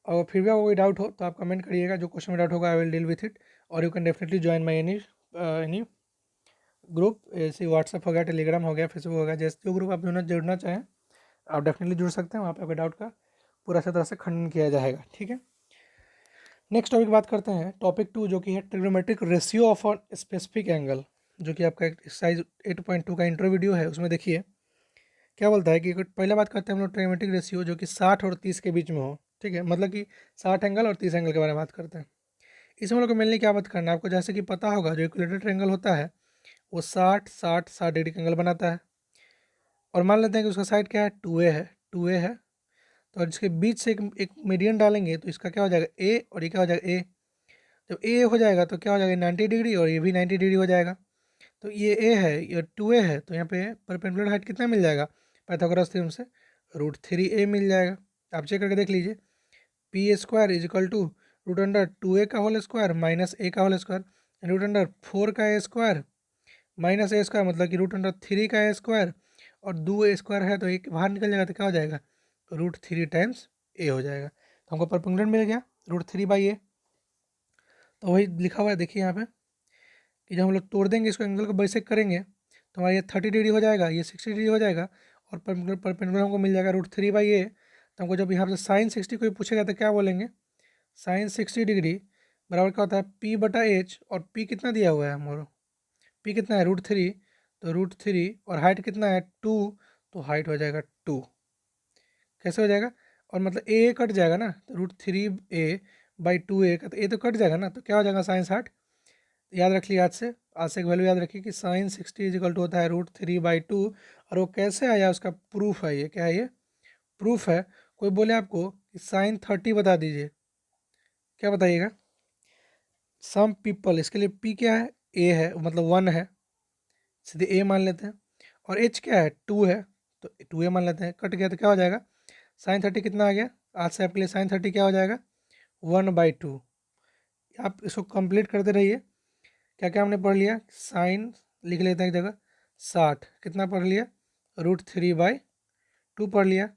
और फिर भी आपको कोई डाउट हो तो आप कमेंट करिएगा, जो क्वेश्चन में डाउट होगा I will deal with it. और you can definitely join my any group, जैसे व्हाट्सअप हो गया, टेलीग्राम हो गया, फेसबुक हो गया, जैसे जो ग्रुप आप जुड़ना चाहें आप डेफिनेटली जुड़ सकते हैं। वहाँ पे आपके डाउट का पूरा अच्छी तरह से खंडन किया जाएगा। ठीक है, नेक्स्ट टॉपिक बात करते हैं, टॉपिक 2, जो कि है trigonometric ratio of a specific angle, जो कि आपका एक्सरसाइज 8.2 का इंट्रो वीडियो है। उसमें देखिए क्या बोलता है कि पहले बात करते हैं हम लोग ट्रिग्नोमेट्रिक रेशियो जो कि 60 और 30 के बीच में हो। ठीक है, मतलब कि 60 एंगल और 30 एंगल के बारे में बात करते हैं। इसमें हम लोग को मेनली क्या बात करना है, आपको जैसे कि पता होगा जो इक्विलेटरल ट्रायंगल होता है वो 60 डिग्री का एंगल बनाता है। और मान लेते हैं कि उसका साइड क्या है? 2a है, 2a है। तो और इसके बीच से एक मीडियन डालेंगे तो इसका क्या हो जाएगा? a, और ये क्या हो जाएगा? a। जब a हो जाएगा तो क्या हो जाएगा? 90 डिग्री, और ये भी 90 डिग्री हो जाएगा। तो ये a है, ये 2a है, तो यहाँ पे परपेंडिकुलर हाइट कितना मिल जाएगा पाइथागोरस थ्योरम से? √3a मिल जाएगा। आप चेक करके देख लीजिए, p² is equal to √2a का होल स्क्वायर माइनस a का होल स्क्वायर, √4 का a square minus a square, मतलब कि √3 का a स्क्वायर, और 2a स्क्वायर है तो एक बाहर निकल जाएगा तो क्या हो जाएगा? √3 टाइम्स a हो जाएगा। तो हमको परपेंडिकुलर मिल गया √3/a। तो वही लिखा हुआ है, देखिए यहाँ पे कि जब हम लोग तोड़ देंगे इसको, एंगल को बाइसेक्ट करेंगे तो हमारा ये 30 डिग्री हो जाएगा, ये 60 डिग्री हो जाएगा, और परपेंडिकुलर हमको मिल जाएगा √3/a। तो हमको जब यहाँ पे साइन 60 कोई पूछेगा तो क्या बोलेंगे? साइन 60 डिग्री बराबर क्या होता है? p/h, और p कितना दिया हुआ है हमारा? p कितना है? √3, तो √3, और हाइट कितना है? 2, तो हाइट हो जाएगा 2। कैसे हो जाएगा? और मतलब a कट जाएगा ना, तो √3a/2a का, तो a तो कट जाएगा ना, तो क्या हो जाएगा? साइन 60। याद रख लिया, आज से एक वैल्यू याद रखिए कि साइन 60 इज इक्वल टू होता है √3/2। और वो कैसे आया उसका प्रूफ है, ये क्या है? ये प्रूफ है। कोई बोले आपको कि साइन 30 बता दीजिए, क्या बताइएगा? सम पीपल, इसके लिए p क्या है? a है, मतलब 1 है, सीधे a मान लेते हैं। और h क्या है? 2 है, तो 2a मान लेते हैं। कट गया तो क्या हो जाएगा? साइन 30 कितना आ गया? आज से आपके लिए साइन 30 क्या हो जाएगा? 1/2। आप इसको कंप्लीट करते रहिए। क्या क्या हमने पढ़ लिया? साइन लिख लेते हैं एक जगह, 60 कितना पढ़ लिया? √3/2 पढ़ लिया।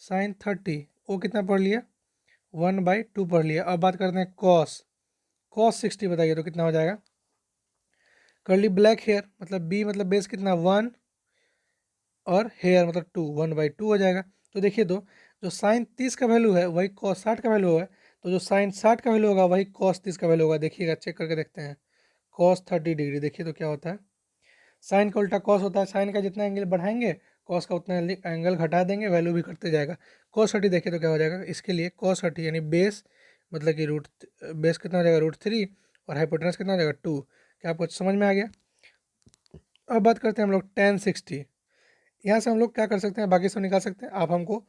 साइन 30 वो कितना पढ़ लिया? 1/2 पढ़ लिया। अब बात करते हैं कॉस, कॉस 60 बताइए तो कितना हो जाएगा? कर्ली ब्लैक हेयर, मतलब बी मतलब बेस कितना? 1, और हेयर मतलब 2, 1/2 हो जाएगा। तो देखिए तो जो साइन 30 का वैल्यू है वही कॉस 60 का वैल्यू है, तो जो साइन 60 का वैल्यू होगा वही कॉस 30 का वैल्यू होगा। देखिएगा, चेक करके देखते हैं। कॉस 30 डिग्री, देखिए तो क्या होता है? साइन का उल्टा कॉस होता है, साइन का जितना एंगल बढ़ाएंगे कॉस का उतना एंगल घटा देंगे, वैल्यू भी घटते जाएगा। कॉस 30 देखिए तो क्या हो जाएगा? इसके लिए कॉस 30 यानी बेस मतलब कि बेस कितना हो जाएगा √3 और हाइपोटेनस कितना हो जाएगा 2। क्या आपको समझ में आ गया? अब बात करते हैं हम लोग tan 60। यहाँ से हम लोग क्या कर सकते हैं, बाकी सब निकाल सकते हैं। आप हमको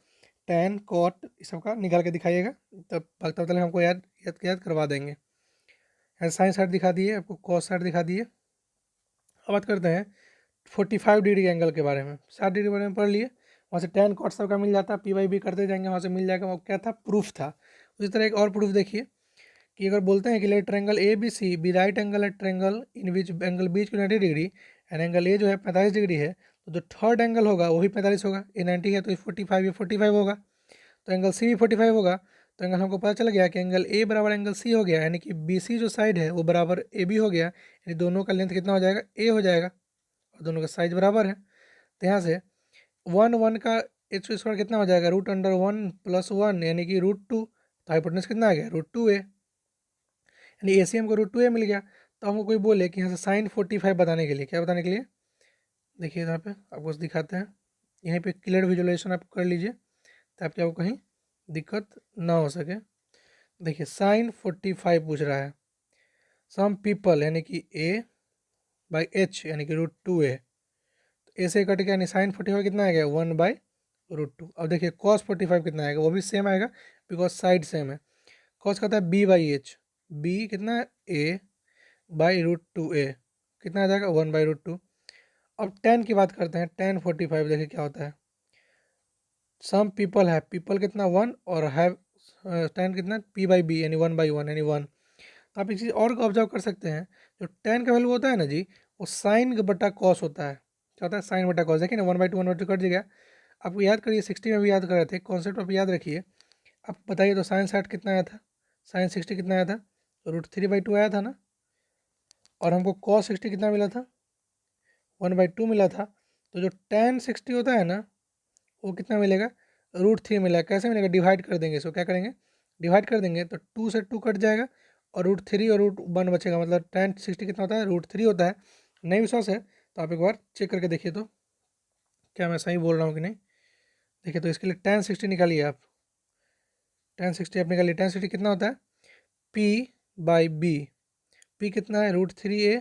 tan cot इस सब का निकाल के दिखाइएगा, तब तक हमको याद करवा देंगे। यहाँ साइन साइड दिखा दिए, आपको कॉस साइड दिखा दिए। अब बात करते हैं 45 डिग्री एंगल के बारे में। 60 डिग्री के बारे में पढ़ लिए, वहाँ से tan cot सब का मिल जाता है, पी/बी करते जाएंगे, वहाँ से मिल जाएगा। वो क्या था, प्रूफ था। उसी तरह एक और प्रूफ देखिए कि अगर बोलते हैं कि let triangle A B C B right angle at triangle in which angle बीच की 90 डिग्री एंड एंगल ए जो है 45 डिग्री है, तो जो थर्ड एंगल होगा वो भी 45 होगा। ए 90 है तो 45 ये 45 होगा, तो एंगल सी भी 45 होगा। तो एंगल हमको पता चल गया कि एंगल ए बराबर एंगल सी हो गया, यानी कि बी सी जो साइड है वो बराबर ए बी हो गया, यानी दोनों का लेंथ कितना हो जाएगा, ए हो जाएगा, और दोनों का साइज बराबर है। तो यहाँ से 1 का एच स्क्वायर कितना हो जाएगा, √1 + 1 यानी कि √2। तो हाइपोटेनस कितना आ गया, √2a, यानी ए सी हमको √2a मिल गया। तो हमको कोई बोले कि यहाँ से साइन 45 बताने के लिए, क्या बताने के लिए, देखिए यहाँ पे आपको दिखाते हैं, यहीं पे क्लियर विजुअलाइजेशन आप कर लीजिए ताकि आपको कहीं दिक्कत ना हो सके। देखिए साइन 45 पूछ रहा है, सम पीपल यानी कि a/h यानी कि √2a, तो ए से कट गया, यानी साइन 45 कितना आएगा, 1/√2। अब देखिए कॉस 45 कितना आएगा, वो भी सेम आएगा बिकॉज साइड सेम है। कॉस कहता है b/h, b कितना है a/√2a, कितना आ जाएगा 1/√2। अब tan की बात करते हैं, tan 45 देखिए क्या होता है, सम पीपल है, पीपल कितना 1 और हैव tan कितना p/b यानी 1/1 यानी 1। तो आप एक चीज़ और को ऑब्जर्व कर सकते हैं, जो tan का वैल्यू होता है ना जी, वो साइन बटा कॉस होता है। क्या होता है, साइन बटा कॉस, देखिए ना 1/2 1/2 कट गया। आपको याद करिए, 60 में भी याद कर रहे थे, कॉन्सेप्ट आप याद रखिए। आप बताइए तो साइन 60 कितना आया था, साइन 60 कितना आया था, √3/2 आया था ना, और हमको कॉस 60 कितना मिला था, 1/2 मिला था। तो जो tan 60 होता है ना, वो कितना मिलेगा, √3 मिलेगा। कैसे मिलेगा, डिवाइड कर देंगे इसको, क्या करेंगे, डिवाइड कर देंगे, तो 2 से 2 कट जाएगा और √3 और √1 बचेगा, मतलब tan 60 कितना होता है, √3 होता है। नहीं विश्वास है तो आप एक बार चेक करके देखिए तो क्या मैं सही बोल रहा हूँ कि नहीं। देखिए तो इसके लिए tan 60 निकालिए आप, tan 60 आप निकालिए, tan 60 कितना होता है, p/b, p कितना है √3a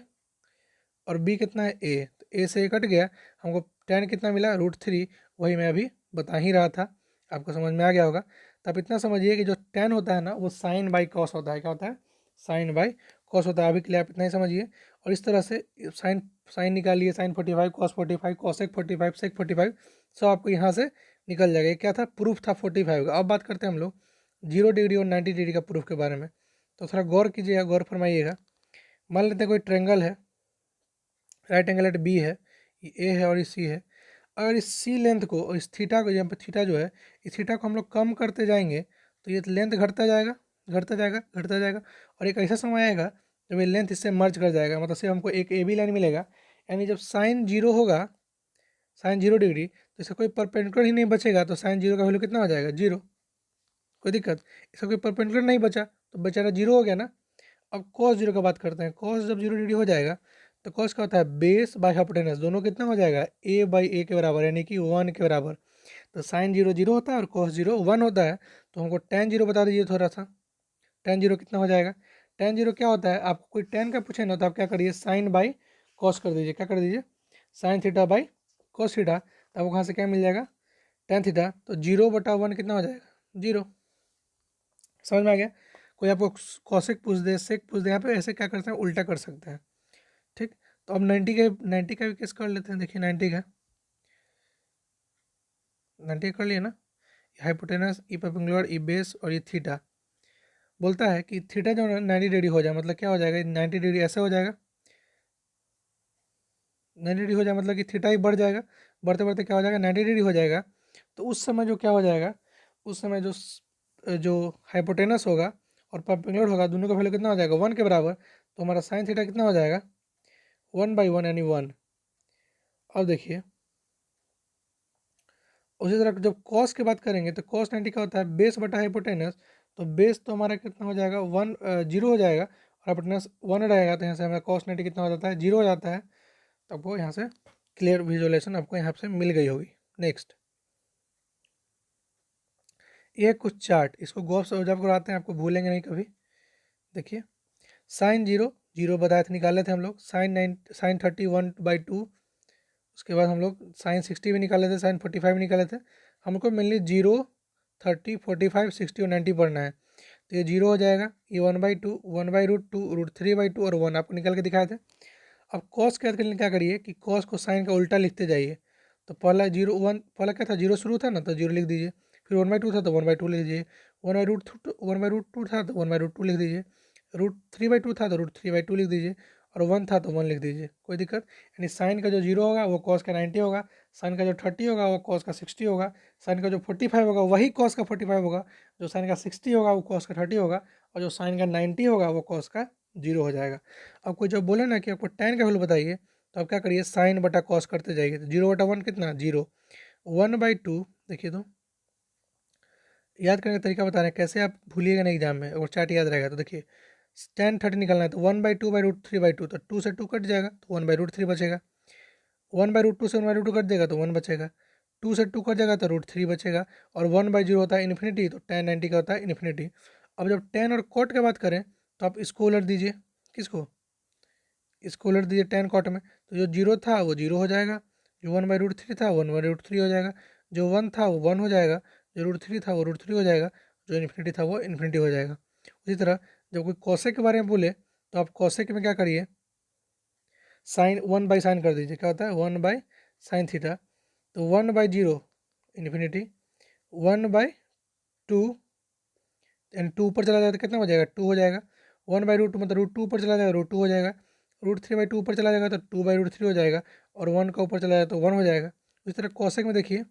और b कितना है a, तो a से a कट गया, हमको tan कितना मिला, √3, वही मैं अभी बता ही रहा था, आपको समझ में आ गया होगा। तो आप इतना समझिए कि जो tan होता है ना, वो साइन बाई कॉस होता है। क्या होता है, साइन बाई कॉस होता है। अभी के लिए आप इतना ही समझिए, और इस तरह से साइन साइन निकालिए, साइन 45 कॉस 45 कॉसेक 45 सेक 45, सब आपको यहाँ से निकल जाएगा। ये क्या था, प्रूफ था 45 का। अब बात करते हैं हम लोग 0 डिग्री और 90 डिग्री का प्रूफ के बारे में। तो थोड़ा गौर कीजिएगा, गौर फरमाइएगा। मान लेते हैं कोई ट्रेंगल है, राइट एंगल एट बी है, ये ए है और ये सी है। अगर इस सी लेंथ को और इस थीटा को, यहाँ पे थीटा जो है, इस थीटा को हम लोग कम करते जाएंगे तो ये लेंथ घटता जाएगा, घटता जाएगा, घटता जाएगा, और एक ऐसा समय आएगा जब ये लेंथ इससे मर्ज कर जाएगा, मतलब सिर्फ हमको एक ए बी लाइन मिलेगा। यानी जब साइन 0 होगा, साइन 0 डिग्री, तो इसका कोई परपेंडिकुलर ही नहीं बचेगा, तो साइन 0 का वैल्यू कितना हो जाएगा, 0। कोई दिक्कत, इसका कोई परपेंडिकुलर नहीं बचा तो बेचारा 0 हो गया ना। अब कॉस 0 का बात करते हैं, कॉस जब 0 डिग्री हो जाएगा तो कॉस क्या होता है, बेस बाय हाइपोटेनस, दोनों कितना हो जाएगा, a/a के बराबर, यानी कि 1 के बराबर। तो साइन 0 0 होता है और कॉस 0 1 होता है। तो हमको tan 0 बता दीजिए थोड़ा सा, tan 0 कितना हो जाएगा। tan 0 क्या होता है, आपको कोई tan का पूछे ना तो आप क्या करिए, साइन बाई कॉस कर दीजिए, क्या कर दीजिए, sine theta by cos theta. तो आपको कहाँ से क्या मिल जाएगा, tan थीटा। तो 0/1 कितना हो जाएगा, 0। समझ में आ गया। कोई आपको कॉसेक पूछ दे, सेक पूछ दे, यहाँ पे ऐसे क्या करते हैं, उल्टा कर सकते हैं। ठीक, तो अब 90 का भी केस कर लेते हैं। देखिए 90 कर लिया ना, हाइपोटेनस, ई परपेंडिकुलर, ई बेस और ये थीटा। बोलता है कि थीटा जो 90 डिग्री हो जाए, मतलब क्या हो जाएगा, 90 डिग्री ऐसे हो जाएगा, 90 डिग्री हो जाए मतलब कि थीटा ही बढ़ जाएगा, बढ़ते बढ़ते क्या हो जाएगा, 90 डिग्री हो जाएगा। तो उस समय जो क्या हो जाएगा, उस समय जो हाइपोटेनस होगा और परपेंडिकुलर होगा, दोनों का वैल्यू कितना हो जाएगा, 1 के बराबर। तो हमारा साइन थीटा कितना हो जाएगा, 1/1 यानी 1। अब देखिए उसी तरह जब कॉस की बात करेंगे तो कॉस 90 का होता है बेस बटा हाइपोटेनस। तो बेस तो हमारा कितना हो जाएगा, 0 हो जाएगा, और हाइपोटेनस 1 रहेगा, तो यहाँ से हमारा कॉस 90 कितना हो जाता है, 0 हो जाता है। तो आपको यहाँ से क्लियर विजुअलेशन आपको यहाँ से मिल गई होगी। नेक्स्ट, ये कुछ चार्ट, इसको गौर से ऑब्जर्व कराते हैं, आपको भूलेंगे नहीं कभी। देखिए साइन 0 बताया था, निकाले थे हम लोग, साइन 31/2, उसके बाद हम लोग साइन 60 भी निकाले थे, साइन 45 भी निकाले थे। हमको मेनली 0, 30, 45, 60 और 90 पढ़ना है। तो ये 0 हो जाएगा, ये 1/2, 1/√2, √3/2 और 1 आपको निकाल के दिखाए थे। अब कॉस के लिए क्या करिए कि कॉस को साइन का उल्टा लिखते जाइए। तो पहला 0 1, पहला क्या था, 0 शुरू था ना, तो 0 लिख दीजिए। फिर 1/2 था तो 1/2 लिख दीजिए। 1/√2 था तो 1/√2 लिख दीजिए। √3/2 था तो √3/2 लिख दीजिए। और 1 था तो 1 लिख दीजिए, कोई दिक्कत। यानी साइन का जो 0 होगा वो कॉस का 90 होगा, साइन का जो 30 होगा वो कॉस का 60 होगा, साइन का जो 45 होगा वही कॉस का 45 होगा, जो साइन का 60 होगा वो कॉस का 30 होगा, और जो साइन का 90 होगा वो कॉस का 0 हो जाएगा। अब कोई जब बोले ना कि आपको tan का वैल्यू बताइए, तो आप क्या करिए, साइन बटा कॉस करते जाइए। तो 0/1 कितना, 0, 1/2, देखिए तो याद करने का तरीका बता रहे हैं, कैसे आप भूलिएगा नहीं एग्जाम में और चार्ट याद रहेगा। तो देखिए tan 30 निकालना है, तो 1/2/√3/2, तो 2 से 2 कट जाएगा तो 1/√3 बचेगा। 1/√2 से 1/√2 कट देगा तो 1 बचेगा। 2 से 2 कट जाएगा तो √3 बचेगा। और 1/0 होता है इन्फिनिटी, तो tan 90 का होता है इन्फिनिटी। अब जब tan और cot की बात करें तो आप इसको उलट दीजिए, किसको, इसको उलट दीजिए tan cot में। तो जो 0 था वो 0 हो जाएगा, जो 1/√3 था 1/√3 हो जाएगा, जो 1 था वो 1 हो जाएगा, जो √3 था वो √3 हो जाएगा, जो इन्फिनिटी था वो इन्फिनिटी हो जाएगा। उसी तरह जब कोई कॉसेक के बारे में बोले तो आप कॉसेक में क्या करिए, साइन 1/sin कर दीजिए, क्या होता है 1/sin थीटा। तो 1/0 इन्फिनिटी, 1/2, यानी 2 ऊपर चला जाएगा तो कितना हो जाएगा, 2 हो जाएगा। 1/√2 मतलब √2 ऊपर चला जाएगा, √2 हो जाएगा। √3/2 ऊपर चला जाएगा तो 2/√3 हो जाएगा, और 1 का ऊपर चला जाएगा तो 1 हो जाएगा। इस तरह कॉसेक में देखिए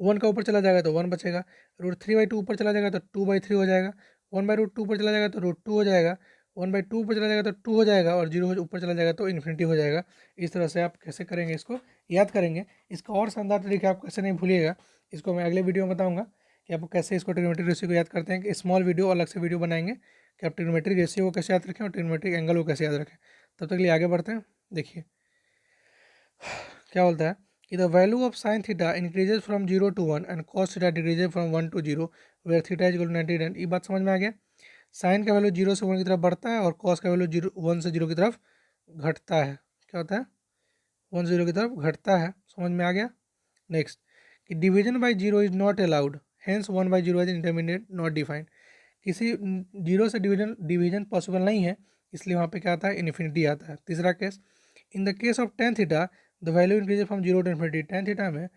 1 का ऊपर चला जाएगा तो 1 बचेगा, √3/2 ऊपर चला जाएगा तो 2/3 हो जाएगा, 1/√2 ऊपर चला जाएगा तो √2 हो जाएगा, 1/2 ऊपर चला जाएगा तो 2 हो जाएगा, और 0 ऊपर चला जाएगा तो इन्फिनिटी हो जाएगा। इस तरह से आप कैसे करेंगे, इसको याद करेंगे। इसका और शानदार तरीका आप कैसे नहीं भूलिएगा, इसको मैं अगले वीडियो में बताऊंगा कि आपको कैसे इसको ट्रिग्नोमेट्रिक रेशियो को याद करते हैं। कि स्मॉल वीडियो अलग से वीडियो बनाएंगे कि आप ट्रिग्नोमेट्रिक रेशियो को कैसे याद रखें और ट्रिग्नोमेट्रिक एंगल को कैसे याद रखें। तब तक के लिए आगे बढ़ते हैं। देखिए क्या बोलता है कि the value of sine theta increases from 0 to 1 and cos theta decreases from 1 to 0 where theta is equal to 90 degree. ये बात समझ में आ गया। साइन का वैल्यू 0 से 1 की तरफ बढ़ता है और कॉस का वैल्यू 1 से 0 की तरफ घटता है। क्या होता है, 1 से 0 की तरफ घटता है। समझ में आ गया। नेक्स्ट कि division by 0 is not allowed, hence 1/0 is intermediate not defined. किसी 0 से डिवीजन डिवीजन पॉसिबल नहीं है, इसलिए वहाँ पे क्या आता है, इन्फिनिटी आता है। तीसरा case, in the case of tan theta the value increase from 0 to infinity. tan theta में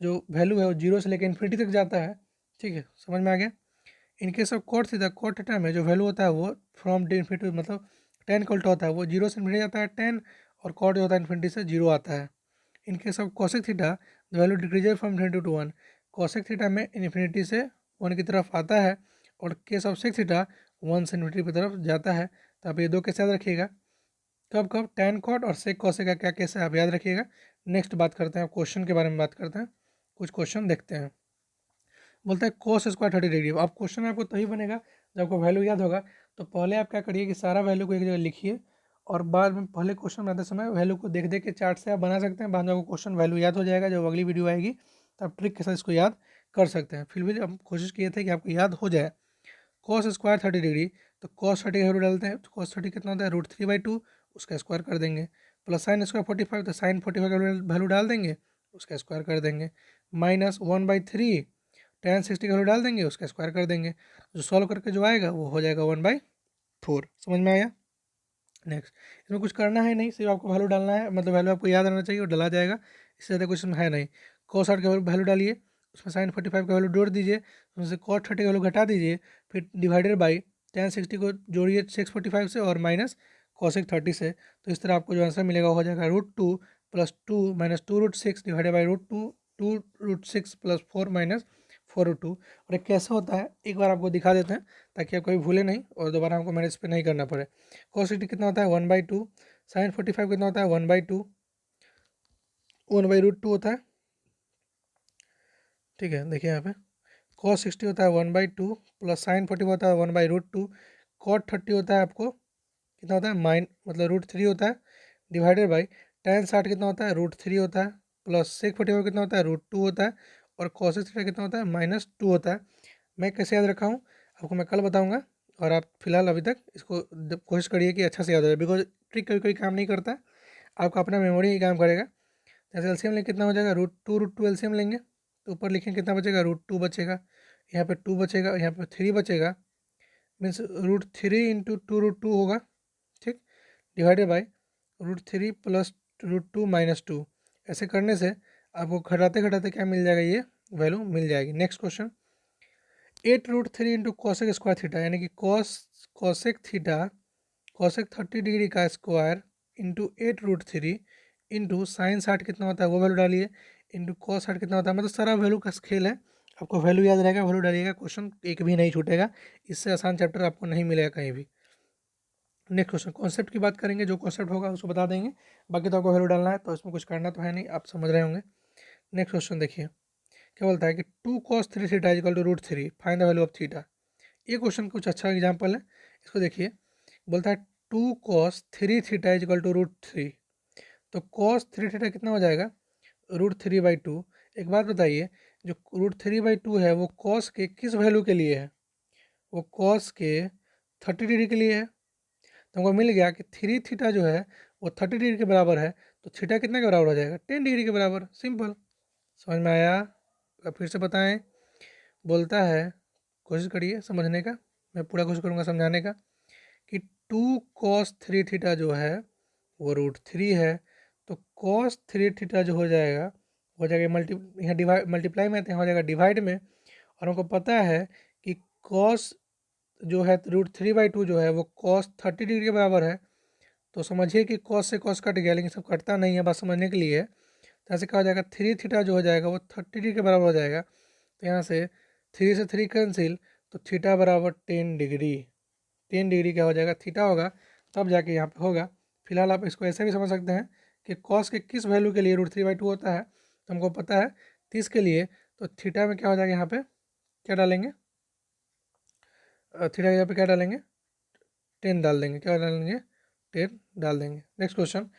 जो वैल्यू है वो 0 से लेकर इन्फिनिटी तक जाता है। ठीक है, समझ में आ गया। इन केस ऑफ cot थीटा में जो वैल्यू होता है वो फ्रॉम इन्फिनिटी, मतलब tan का उल्टा होता है, वो 0 से इन्फिनिटी जाता है tan, और cot जो होता है इन्फिनिटी से 0 आता है। In case of cosec theta the value decreases from infinity to 1। cosec theta में इन्फिनिटी से 1 की तरफ आता है, और केस ऑफ sec थीटा 1 से इन्फिनिटी की तरफ जाता है। तो आप ये दो केस याद रखिएगा, कब कब tan cot और sec cosec का क्या केस है आप याद रखिएगा। नेक्स्ट बात करते हैं, क्वेश्चन के बारे में बात करते हैं। कुछ क्वेश्चन देखते हैं। बोलता है cos स्क्वायर 30 डिग्री। अब क्वेश्चन आपको तभी बनेगा जब आपको वैल्यू याद होगा। तो पहले आप क्या करिए कि सारा वैल्यू को एक जगह लिखिए, और बाद में पहले क्वेश्चन बनाते समय वैल्यू को देख देख के चार्ट से आप बना सकते हैं। बाद में आपको क्वेश्चन वैल्यू याद हो जाएगा, जब अगली वीडियो आएगी तो आप ट्रिक के साथ इसको याद कर सकते हैं। फिर भी हम कोशिश किए थे कि आपको याद हो जाए। cos स्क्वायर 30 डिग्री, तो cos 30 का वैल्यू डालते हैं, तो cos 30 कितना होता है, √3/2, उसका स्क्वायर कर देंगे। प्लस साइन स्क्वायर 45, तो साइन 45 का वैल्यू डाल देंगे, उसका स्क्वायर कर देंगे। माइनस 1/3, tan 60 का वैल्यू डाल देंगे, उसका स्क्वायर कर देंगे। जो सॉल्व करके जो आएगा वो हो जाएगा 1/4। समझ में आया। नेक्स्ट, इसमें कुछ करना है नहीं, सिर्फ आपको वैल्यू डालना है, मतलब वैल्यू आपको याद रहना चाहिए और डाला जाएगा, इससे ज़्यादा कुछ इसमें है नहीं। cos 60 का वैल्यू डालिए, उसमें sin 45 का वैल्यू जोड़ दीजिए, उसमें से cot 30 का वैल्यू घटा दीजिए, फिर डिवाइडेड बाई tan 60 को जोड़िए sec 45 से, और माइनस cosec 30 से। तो इस तरह आपको जो आंसर मिलेगा वो हो जाएगा √2 + 2 - 2√6 डिवाइडेड बाई √2, 2√6 + 4 - 4√2। और ये कैसे होता है एक बार आपको दिखा देते हैं, ताकि आप कभी भूले नहीं और दोबारा हमको मैनेज पे नहीं करना पड़े। cos 60 कितना होता है 1/2, sin 45 कितना होता है 1/2, 1/√2 होता है। ठीक है, देखिए यहाँ पे cos 60 होता है 1/2, प्लस sin 45 होता है 1/√2, cot 30 होता है आपको कितना होता है मतलब √3 होता है, डिवाइडेड बाई tan 60 कितना होता है √3 होता है, प्लस sec 45 कितना होता है √2 होता है, और कॉसेक थीटा कितना होता है -2 होता है। मैं कैसे याद रखा हूँ आपको मैं कल बताऊँगा, और आप फिलहाल अभी तक इसको कोशिश करिए कि अच्छा से याद हो जाए, बिकॉज ट्रिक कभी कोई काम नहीं करता है, आपका अपना मेमोरी ही काम करेगा। जैसे एलसीएम लेंगे कितना हो जाएगा √2 एलसीएम लेंगे तो ऊपर लिखेंगे कितना बचेगा √2 बचेगा, यहाँ पे 2 बचेगा, यहाँ पे 3 बचेगा, मीन्स √3 इंटू 2 √2 होगा, ठीक, डिवाइडेड बाई √3 प्लस √2 -2। ऐसे करने से आपको घटाते घटाते क्या मिल जाएगा, ये वैल्यू मिल जाएगी। Next question, 8√3 into cosec square theta, यानी कि कॉसेक थीटा कॉसेक 30 डिग्री का स्क्वायर इंटू 8√3 इंटू साइन 60 कितना होता है वो वैल्यू डालिए, इंटू कॉस 60 कितना होता है, मतलब सारा वैल्यू का खेल है, आपको वैल्यू याद रहेगा, वैल्यू डालिएगा, क्वेश्चन एक भी नहीं छूटेगा, इससे आसान चैप्टर आपको नहीं मिलेगा कहीं भी। नेक्स्ट क्वेश्चन, कॉन्सेप्ट की बात करेंगे, जो कॉन्सेप्ट होगा उसको बता देंगे, बाकी तो आपको वैल्यू डालना है, तो इसमें कुछ करना तो है नहीं, आप समझ रहे होंगे। नेक्स्ट क्वेश्चन देखिए क्या बोलता है कि 2 cos 3 theta equal to √3, find the value of theta. ये क्वेश्चन कुछ अच्छा एग्जाम्पल है, इसको देखिए, बोलता है 2 cos 3 थीटा इक्वल टू √3, तो cos 3 थीटा कितना हो जाएगा √3/2। एक बात बताइए, जो √3/2 है वो cos के किस वैल्यू के लिए है, वो cos के 30 डिग्री के लिए है, तो हमको मिल गया कि 3 थीटा जो है वो 30 डिग्री के बराबर है, तो थीटा कितने के बराबर हो जाएगा 10 डिग्री के बराबर, सिंपल। समझ में आया? फिर से बताएं, बोलता है कोशिश करिए समझने का, मैं पूरा कोशिश करूँगा समझाने का, कि 2 cos 3 थीटा जो है वो √3 है, तो cos 3 थीटा जो हो जाएगा यहाँ मल्टीप्लाई में, हो जाएगा डिवाइड में, और हमको पता है कि cos जो है √3/2 जो है वो cos 30 डिग्री के बराबर है, तो समझिए कि cos से cos कट गया, लेकिन सब कटता नहीं है, बात समझने के लिए। तो ऐसे क्या हो जाएगा 3 थीटा जो हो जाएगा वो 30 डिग्री के बराबर हो जाएगा, तो यहाँ से 3 से 3 कैंसिल, तो थीटा बराबर 10 डिग्री, 10 डिग्री क्या हो जाएगा थीटा होगा, तब जाके यहाँ पे होगा। फिलहाल आप इसको ऐसे भी समझ सकते हैं कि कॉस के किस वैल्यू के लिए √3/2 होता है, तो हमको पता है 30 के लिए, तो थीटा में क्या हो जाएगा, यहाँ पे क्या डालेंगे, थीटा यहाँ पे क्या डालेंगे 10 डाल देंगे, क्या डालेंगे 10 डाल देंगे। नेक्स्ट क्वेश्चन,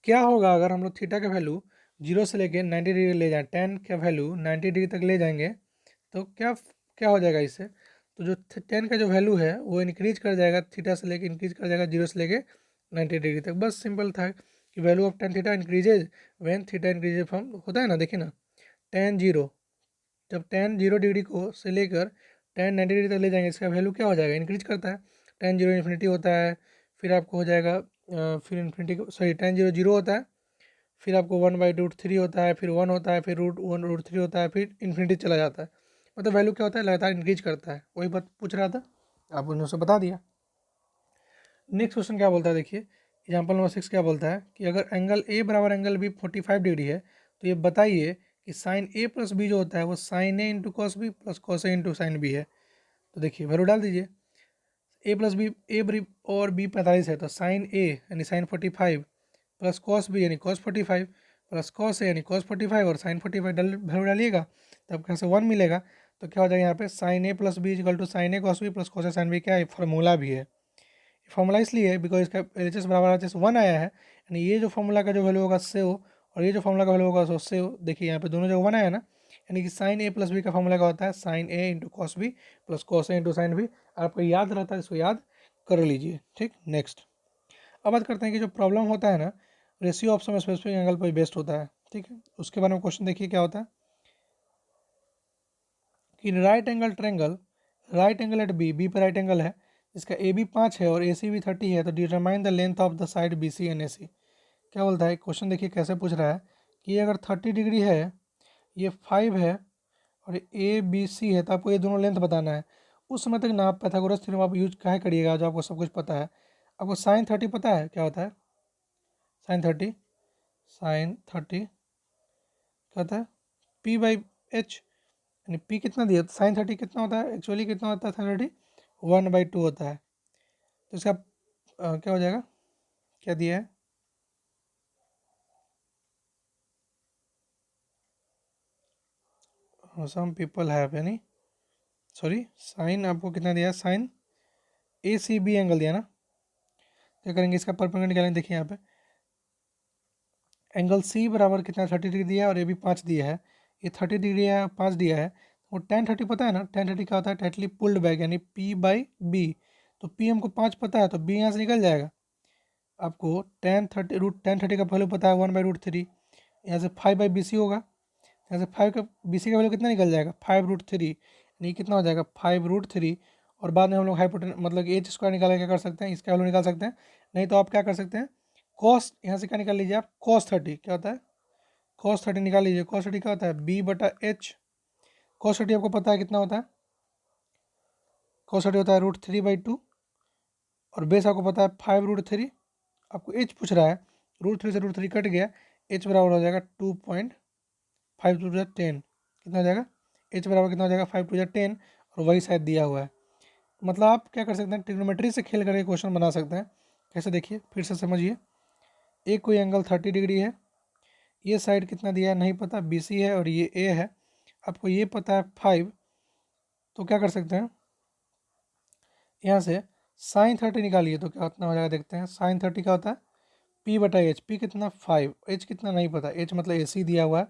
क्या होगा अगर हम लोग थीटा का वैल्यू 0 से लेके 90 डिग्री ले जाएं, 10 का वैल्यू 90 डिग्री तक ले जाएंगे, तो क्या क्या हो जाएगा इससे, तो जो 10 का जो वैल्यू है वो इंक्रीज कर जाएगा, थीटा से लेके इंक्रीज कर जाएगा 0 से लेके 90 डिग्री तक। बस सिंपल था कि value of 10 theta increases when theta increases from, होता है ना, देखिए ना, 10 0, जब 10 0 डिग्री को से लेकर 10 90 डिग्री तक ले जाएंगे, इसका वैल्यू क्या हो जाएगा, इंक्रीज करता है। 10 0 इन्फिनिटी होता है, फिर आपको हो जाएगा फिर इन्फिनिटी सॉरी 10 0 0 होता है, फिर आपको 1/√3 होता है, फिर 1 होता है, फिर √1√3 होता है, फिर इन्फिनिटी चला जाता है, मतलब वैल्यू क्या होता है लगातार इंक्रीज करता है, वही बात पूछ रहा था, आप उन्होंने से बता दिया। नेक्स्ट क्वेश्चन क्या बोलता है, देखिए एग्जाम्पल नंबर 6 क्या बोलता है कि अगर एंगल ए बराबर एंगल बी 45 डिग्री है, तो ये बताइए कि साइन ए प्लस बी जो होता है वो sine A into cos B plus cos A into sine B है। तो देखिए वैल्यू डाल दीजिए, ए प्लस बी, और बी 45 है, तो साइन ए यानी साइन 45 प्लस कॉस बी यानी कॉस 45 प्लस कॉस ए यानी कॉस 45 और साइन 45 वैल्यू डालिएगा, तब कहाँ से 1 मिलेगा, तो क्या हो जाएगा यहाँ पे sine A plus B equal to sine A cos B plus cos A sine B, क्या है फॉर्मूला भी है, फॉर्मूला इसलिए है बिकॉज इसका एल एच एस बराबर एच एस 1 आया है, यानी ये जो फॉर्मूला का जो वैल्यू होगा से हो, और ये जो फॉर्मूला का वैल्यू होगा सो से हो, देखिए यहाँ पे दोनों जगह 1 आया ना, यानी कि साइन ए प्लस बी का फॉर्मूला का होता है sine A into cos B plus cos A into sine B. आपको याद रहता है, इसको याद कर लीजिए, ठीक। नेक्स्ट अब बात करते हैं कि जो प्रॉब्लम होता है ना, ratio of some specific angle पर बेस्ड होता है, ठीक है, उसके बारे में क्वेश्चन देखिए क्या होता है कि right angle at B, B पर राइट एंगल है, इसका ए बी 5 है और ए सी भी 30 है, तो determine the length of the side B C and A C. क्या बोलता है क्वेश्चन, देखिए कैसे पूछ रहा है कि ये अगर 30 डिग्री है, ये 5 है और ए बी सी है, तो आपको ये दोनों लेंथ बताना है। उस समय तक ना आप पाइथागोरस थ्योरम आप यूज काहे करिएगा, जो आपको सब कुछ पता है। आपको साइन 30 पता है क्या होता है, साइन 30 क्या होता है P/H, यानी P कितना दिया, साइन 30 कितना होता है, एक्चुअली कितना होता है साइन 30 1/2 होता है, तो इसका क्या हो जाएगा, क्या दिया है, सम पीपल हैव, यानी सॉरी साइन आपको कितना दिया है, साइन ए सी बी एंगल दिया ना, क्या करेंगे इसका परपेंडिकुलर निकालेंगे, देखिए यहाँ पे एंगल सी बराबर कितना 30 डिग्री दिया है और ए बी 5 दिया है, ये 30 डिग्री है, 5 दिया है, वो tan 30 पता है ना, tan 30 क्या होता है, टाइटली पुल्ड बैक यानी P/B। तो P हमको 5 पता है तो B यहाँ से निकल जाएगा। आपको tan 30 का वैल्यू पता है 1/√3, यहाँ से 5/BC होगा, यहाँ से 5 का BC का वैल्यू कितना निकल जाएगा 5√3, यानी कितना हो जाएगा 5√3। और बाद में हम लोग हाइपोटेन मतलब एच स्क्वायर निकाल के क्या कर सकते हैं, इसका वैल्यू निकाल सकते हैं। नहीं तो आप क्या कर सकते हैं, कॉस यहाँ से क्या निकाल लीजिए आप, cos 30 क्या होता है, cos 30 निकाल लीजिए। cos 30 क्या होता है B/H। cos 30 आपको पता है कितना होता है, cos 30 होता है √3/2, और बेस आपको पता है 5√3। आपको एच पूछ रहा है, √3 से √3 कट गया, एच बराबर हो जाएगा 2.5×10, कितना हो जाएगा, एच बराबर कितना हो जाएगा 5×10, और वही शायद दिया हुआ है। मतलब आप क्या कर सकते हैं, ट्रिग्नोमेट्री से खेल करके क्वेश्चन बना सकते हैं। कैसे देखिए फिर से समझिए, एक कोई एंगल 30 डिग्री है, ये साइड कितना दिया है नहीं पता, BC है और ये A है, आपको ये पता है 5। तो क्या कर सकते हैं, यहाँ से sin 30 निकालिए तो क्या कितना हो जाएगा, देखते हैं। sin 30 क्या होता है P/H, P कितना 5, H कितना नहीं पता, H मतलब AC दिया हुआ है।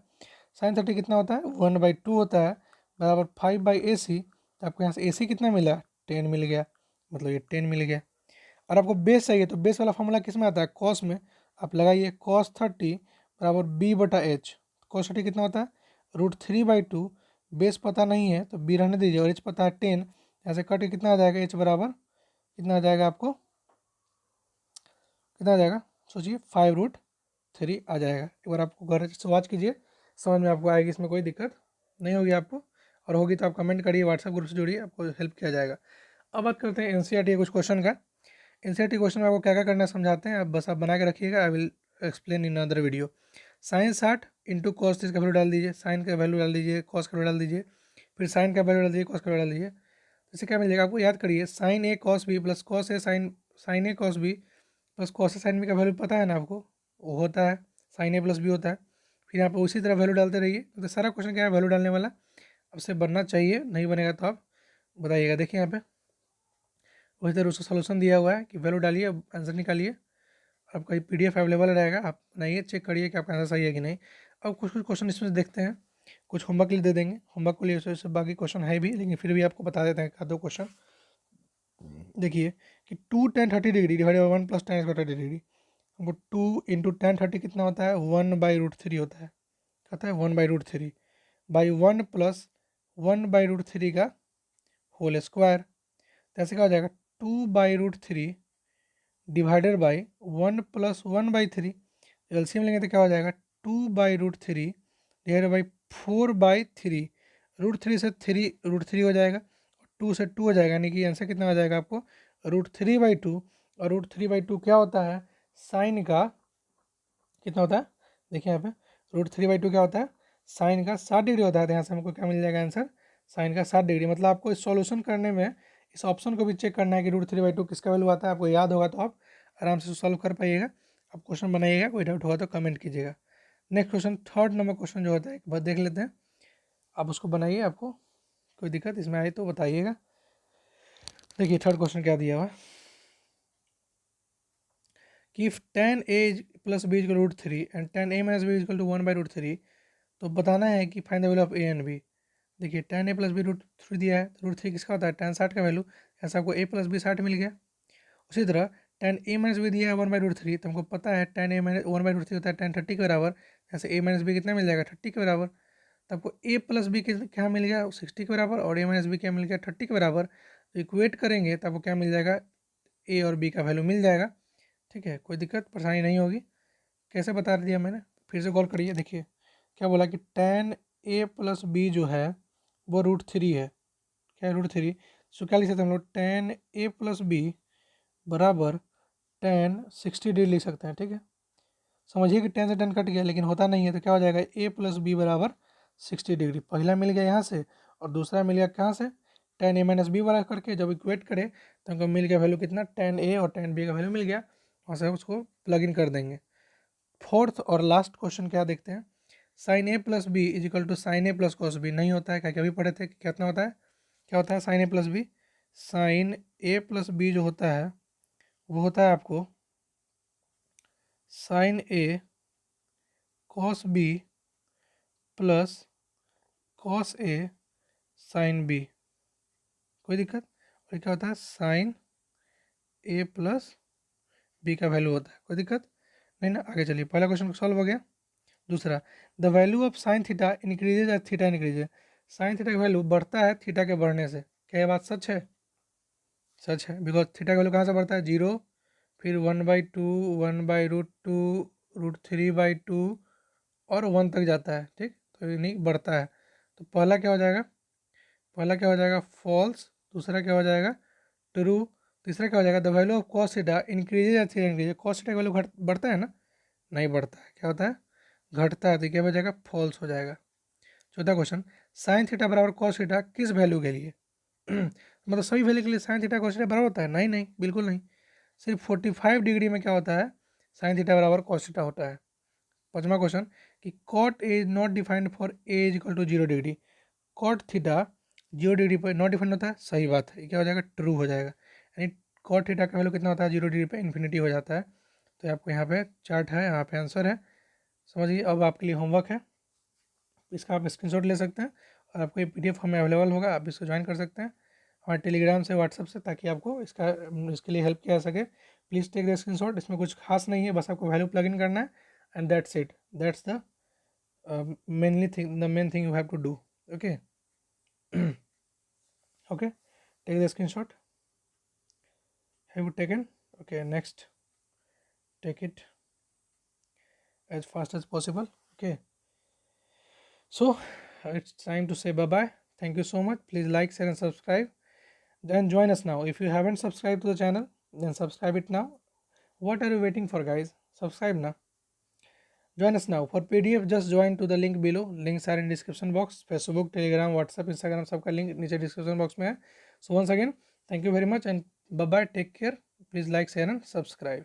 sin 30 कितना होता है 1/2 होता है, बराबर 5/AC। तो आपको यहाँ से AC कितना मिला 10 मिल गया, मतलब ये 10 मिल गया। और आपको बेस चाहिए तो बेस वाला फॉर्मूला किस में आता है, कॉस में। आप लगाइए cos 30 बराबर B/H। cos 30 कितना होता है √3/2, बेस पता नहीं है तो B रहने दीजिए, और H पता है 10, यहाँ से कट के कितना आ जाएगा, H बराबर कितना आ जाएगा आपको, कितना आ जाएगा सोचिए 5√3 आ जाएगा। एक बार आपको घर से वॉच कीजिए, समझ में आपको आएगी, इसमें कोई दिक्कत नहीं होगी आपको, और होगी तो आप कमेंट करिए, व्हाट्सएप ग्रुप से जुड़िए, आपको हेल्प किया जाएगा। अब बात करते हैं एनसीईआरटी के कुछ क्वेश्चन का। एनसीईआरटी क्वेश्चन में आपको क्या क्या करना है समझाते हैं, आप बस आप बना के रखिएगा, I will explain in other video. Sine 60 into cos 30 का वैल्यू डाल दीजिए, साइन का वैल्यू डाल दीजिए, कॉस का वैल्यू डाल दीजिए, फिर साइन का वैल्यू डाल दीजिए, कॉस का वैल्यू डाल दीजिए। इससे क्या मिलेगा आपको, याद करिए, sign A cos B plus cos A sign A cos B plus cos A sine B का वैल्यू पता है ना आपको, वो होता है साइन ए प्लस बी होता है। फिर यहाँ पर उसी तरह वैल्यू डालते रहिए, तो सारा क्वेश्चन क्या है वैल्यू डालने वाला, आपसे बनना चाहिए, नहीं बनेगा तो आप बताइएगा। देखिए यहाँ पे उसी तरह उसका सोल्यूशन दिया हुआ है कि वैल्यू डालिए, आंसर निकालिए। आपका PDF अवेलेबल रहेगा, आप बनाइए, चेक करिए कि आपका आंसर सही है कि नहीं। अब कुछ कुछ क्वेश्चन इसमें से देखते हैं, कुछ होमवर्क के लिए दे देंगे, होमवर्क के लिए वैसे बाकी क्वेश्चन है भी, लेकिन फिर भी आपको बता देते हैं एक दो क्वेश्चन। देखिए कि 2 tan 30 degree divide by 1 + tan² 30 degree, हमको 2 × tan 30 कितना होता है 1/√3 होता है, कहता है 1/√3 बाई 1 + 1/√3 का होल स्क्वायर। तो ऐसे क्या हो जाएगा 2/√3 डिवाइडेड बाई 1 + 1/3, एलसीएम लेंगे तो क्या हो जाएगा 2/√3 डिवाइडेड बाई 4/3, √3 से 3 √3 हो जाएगा, 2 से 2 हो जाएगा, यानी कि आंसर कितना हो जाएगा आपको √3/2। और √3/2 क्या होता है साइन का, कितना होता है देखिए यहाँ पे √3/2 क्या होता है साइन का 60 डिग्री होता है। तो यहाँ से हमको क्या मिल जाएगा आंसर साइन का 60 डिग्री। मतलब आपको इस सॉल्यूशन करने में इस ऑप्शन को भी चेक करना है कि √3/2 किसका वैल्यू आता है, आपको याद होगा तो आप आराम से सॉल्व कर पाइएगा। आप क्वेश्चन बनाइएगा, कोई डाउट होगा तो कमेंट कीजिएगा। Next question, third number question जो होता है एक बार देख लेते हैं, आप उसको बनाइए, आपको कोई दिक्कत इसमें आई तो बताइएगा। देखिए थर्ड क्वेश्चन क्या दिया हुआ है कि if tan a + b = √3 and tan a - b = 1/√3, तो बताना है कि find the value of a and b। देखिए tan a + b √3 दिया है, तो √3 किसका होता है tan 60 का वैल्यू, ऐसा आपको a + b 60 मिल गया। उसी तरह tan a - b दिया है 1/√3, तो हमको पता है tan a - 1/√3 होता है tan 30 के बराबर, जैसे a - b कितना मिल जाएगा 30 के बराबर। तो आपको a + b क्या मिल गया 60 के बराबर, और a - b क्या मिल गया 30 के बराबर। तो इक्वेट करेंगे तो आपको क्या मिल जाएगा a और b का वैल्यू मिल जाएगा। ठीक है, कोई दिक्कत परेशानी नहीं होगी। कैसे बता दिया मैंने, फिर से गौर करिए। देखिए क्या बोला कि tan a + b जो है वो √3 है, क्या है √3। सो क्या लिख सकते हैं हम लोग tan a + b बराबर tan 60 डिग्री लिख सकते हैं। ठीक है, समझिए कि tan से tan कट गया, लेकिन होता नहीं है, तो क्या हो जाएगा a + b बराबर 60 डिग्री। पहला मिल गया यहाँ से, और दूसरा मिल गया कहाँ से tan a - b वाला करके। जब इक्वेट करें तो हमको मिल गया वैल्यू कितना tan a और tan b का वैल्यू मिल गया, वहाँ से उसको प्लग इन कर देंगे। फोर्थ और लास्ट क्वेश्चन क्या देखते हैं, sin a + b = sin a + cos b नहीं होता है, क्या अभी पढ़े थे कितना होता है, क्या होता है sin a + b, sin a + b जो होता है वो होता है आपको sin a cos b plus cos A sine B, कोई दिक्कत? और क्या होता है साइन ए प्लस बी का वैल्यू होता है, कोई दिक्कत नहीं ना? आगे चलिए, पहला क्वेश्चन सॉल्व हो गया। दूसरा, the value of sine theta increases as theta increases, sine theta का वैल्यू बढ़ता है थीटा के बढ़ने से, क्या ये बात सच है? सच है, बिकॉज थीटा का वैल्यू कहाँ से बढ़ता है? जीरो, फिर 1/2, 1/√2, √3/2 और 1 तक जाता है, ठीक? तो ये नहीं बढ़ता है, तो पहला क्या हो जाएगा? पहला क्या हो जाएगा? फॉल्स। दूसरा क्या हो जाएगा? ट्रू। तीसरा क्या हो जाएगा? The value of cos theta increases या थीटा इंक्रीजेज, कॉस थीटा का वैल्यू बढ़ता है ना? नहीं बढ़ता है, क्या होता है? घटता है, तो क्या हो जाएगा? फॉल्स हो जाएगा। चौथा क्वेश्चन, साइन थीटा बराबर कॉस थीटा किस वैल्यू के लिए? मतलब सभी वैल्यू के लिए साइन थीटा कॉस थीटा बराबर होता है? नहीं नहीं, बिल्कुल नहीं। सिर्फ 45 डिग्री में क्या होता है? साइन थीटा बराबर कॉस थीटा होता है। पांचवा क्वेश्चन, कि cot A is not defined for A is equal to 0 degree, cot theta 0 degree पर नॉट डिफाइंड होता है? सही बात है, ये क्या हो जाएगा? ट्रू हो जाएगा। यानी कॉट थीटा का वैल्यू कितना होता है? 0 डिग्री पे इन्फिनिटी हो जाता है। तो आपको यहाँ पे चार्ट है, यहाँ पे आंसर है, समझिए। अब आपके लिए होमवर्क है, इसका आप स्क्रीनशॉट ले सकते हैं और आपको ये PDF हमें अवेलेबल होगा, आप इसको ज्वाइन कर सकते हैं हमारे टेलीग्राम से, व्हाट्सअप से, ताकि आपको इसके लिए हेल्प किया जा सके। प्लीज़ टेक द स्क्रीनशॉट, इसमें कुछ खास नहीं है, बस आपको वैल्यू प्लग इन करना है and that's it, that's the main thing you have to do. Okay okay, take the screenshot. Have you taken? Okay, next, take it as fast as possible. Okay, so it's time to say bye bye. Thank you so much. Please like, share and subscribe, then join us now. If you haven't subscribed to the channel, then subscribe it now. What are you waiting for, guys? Subscribe now. Join us now. For PDF, just join to the link below. Links are in description box. Facebook, Telegram, WhatsApp, Instagram, सबका link नीचे description box में है. So once again, thank you very much and bye bye. Take care. Please like, share and subscribe.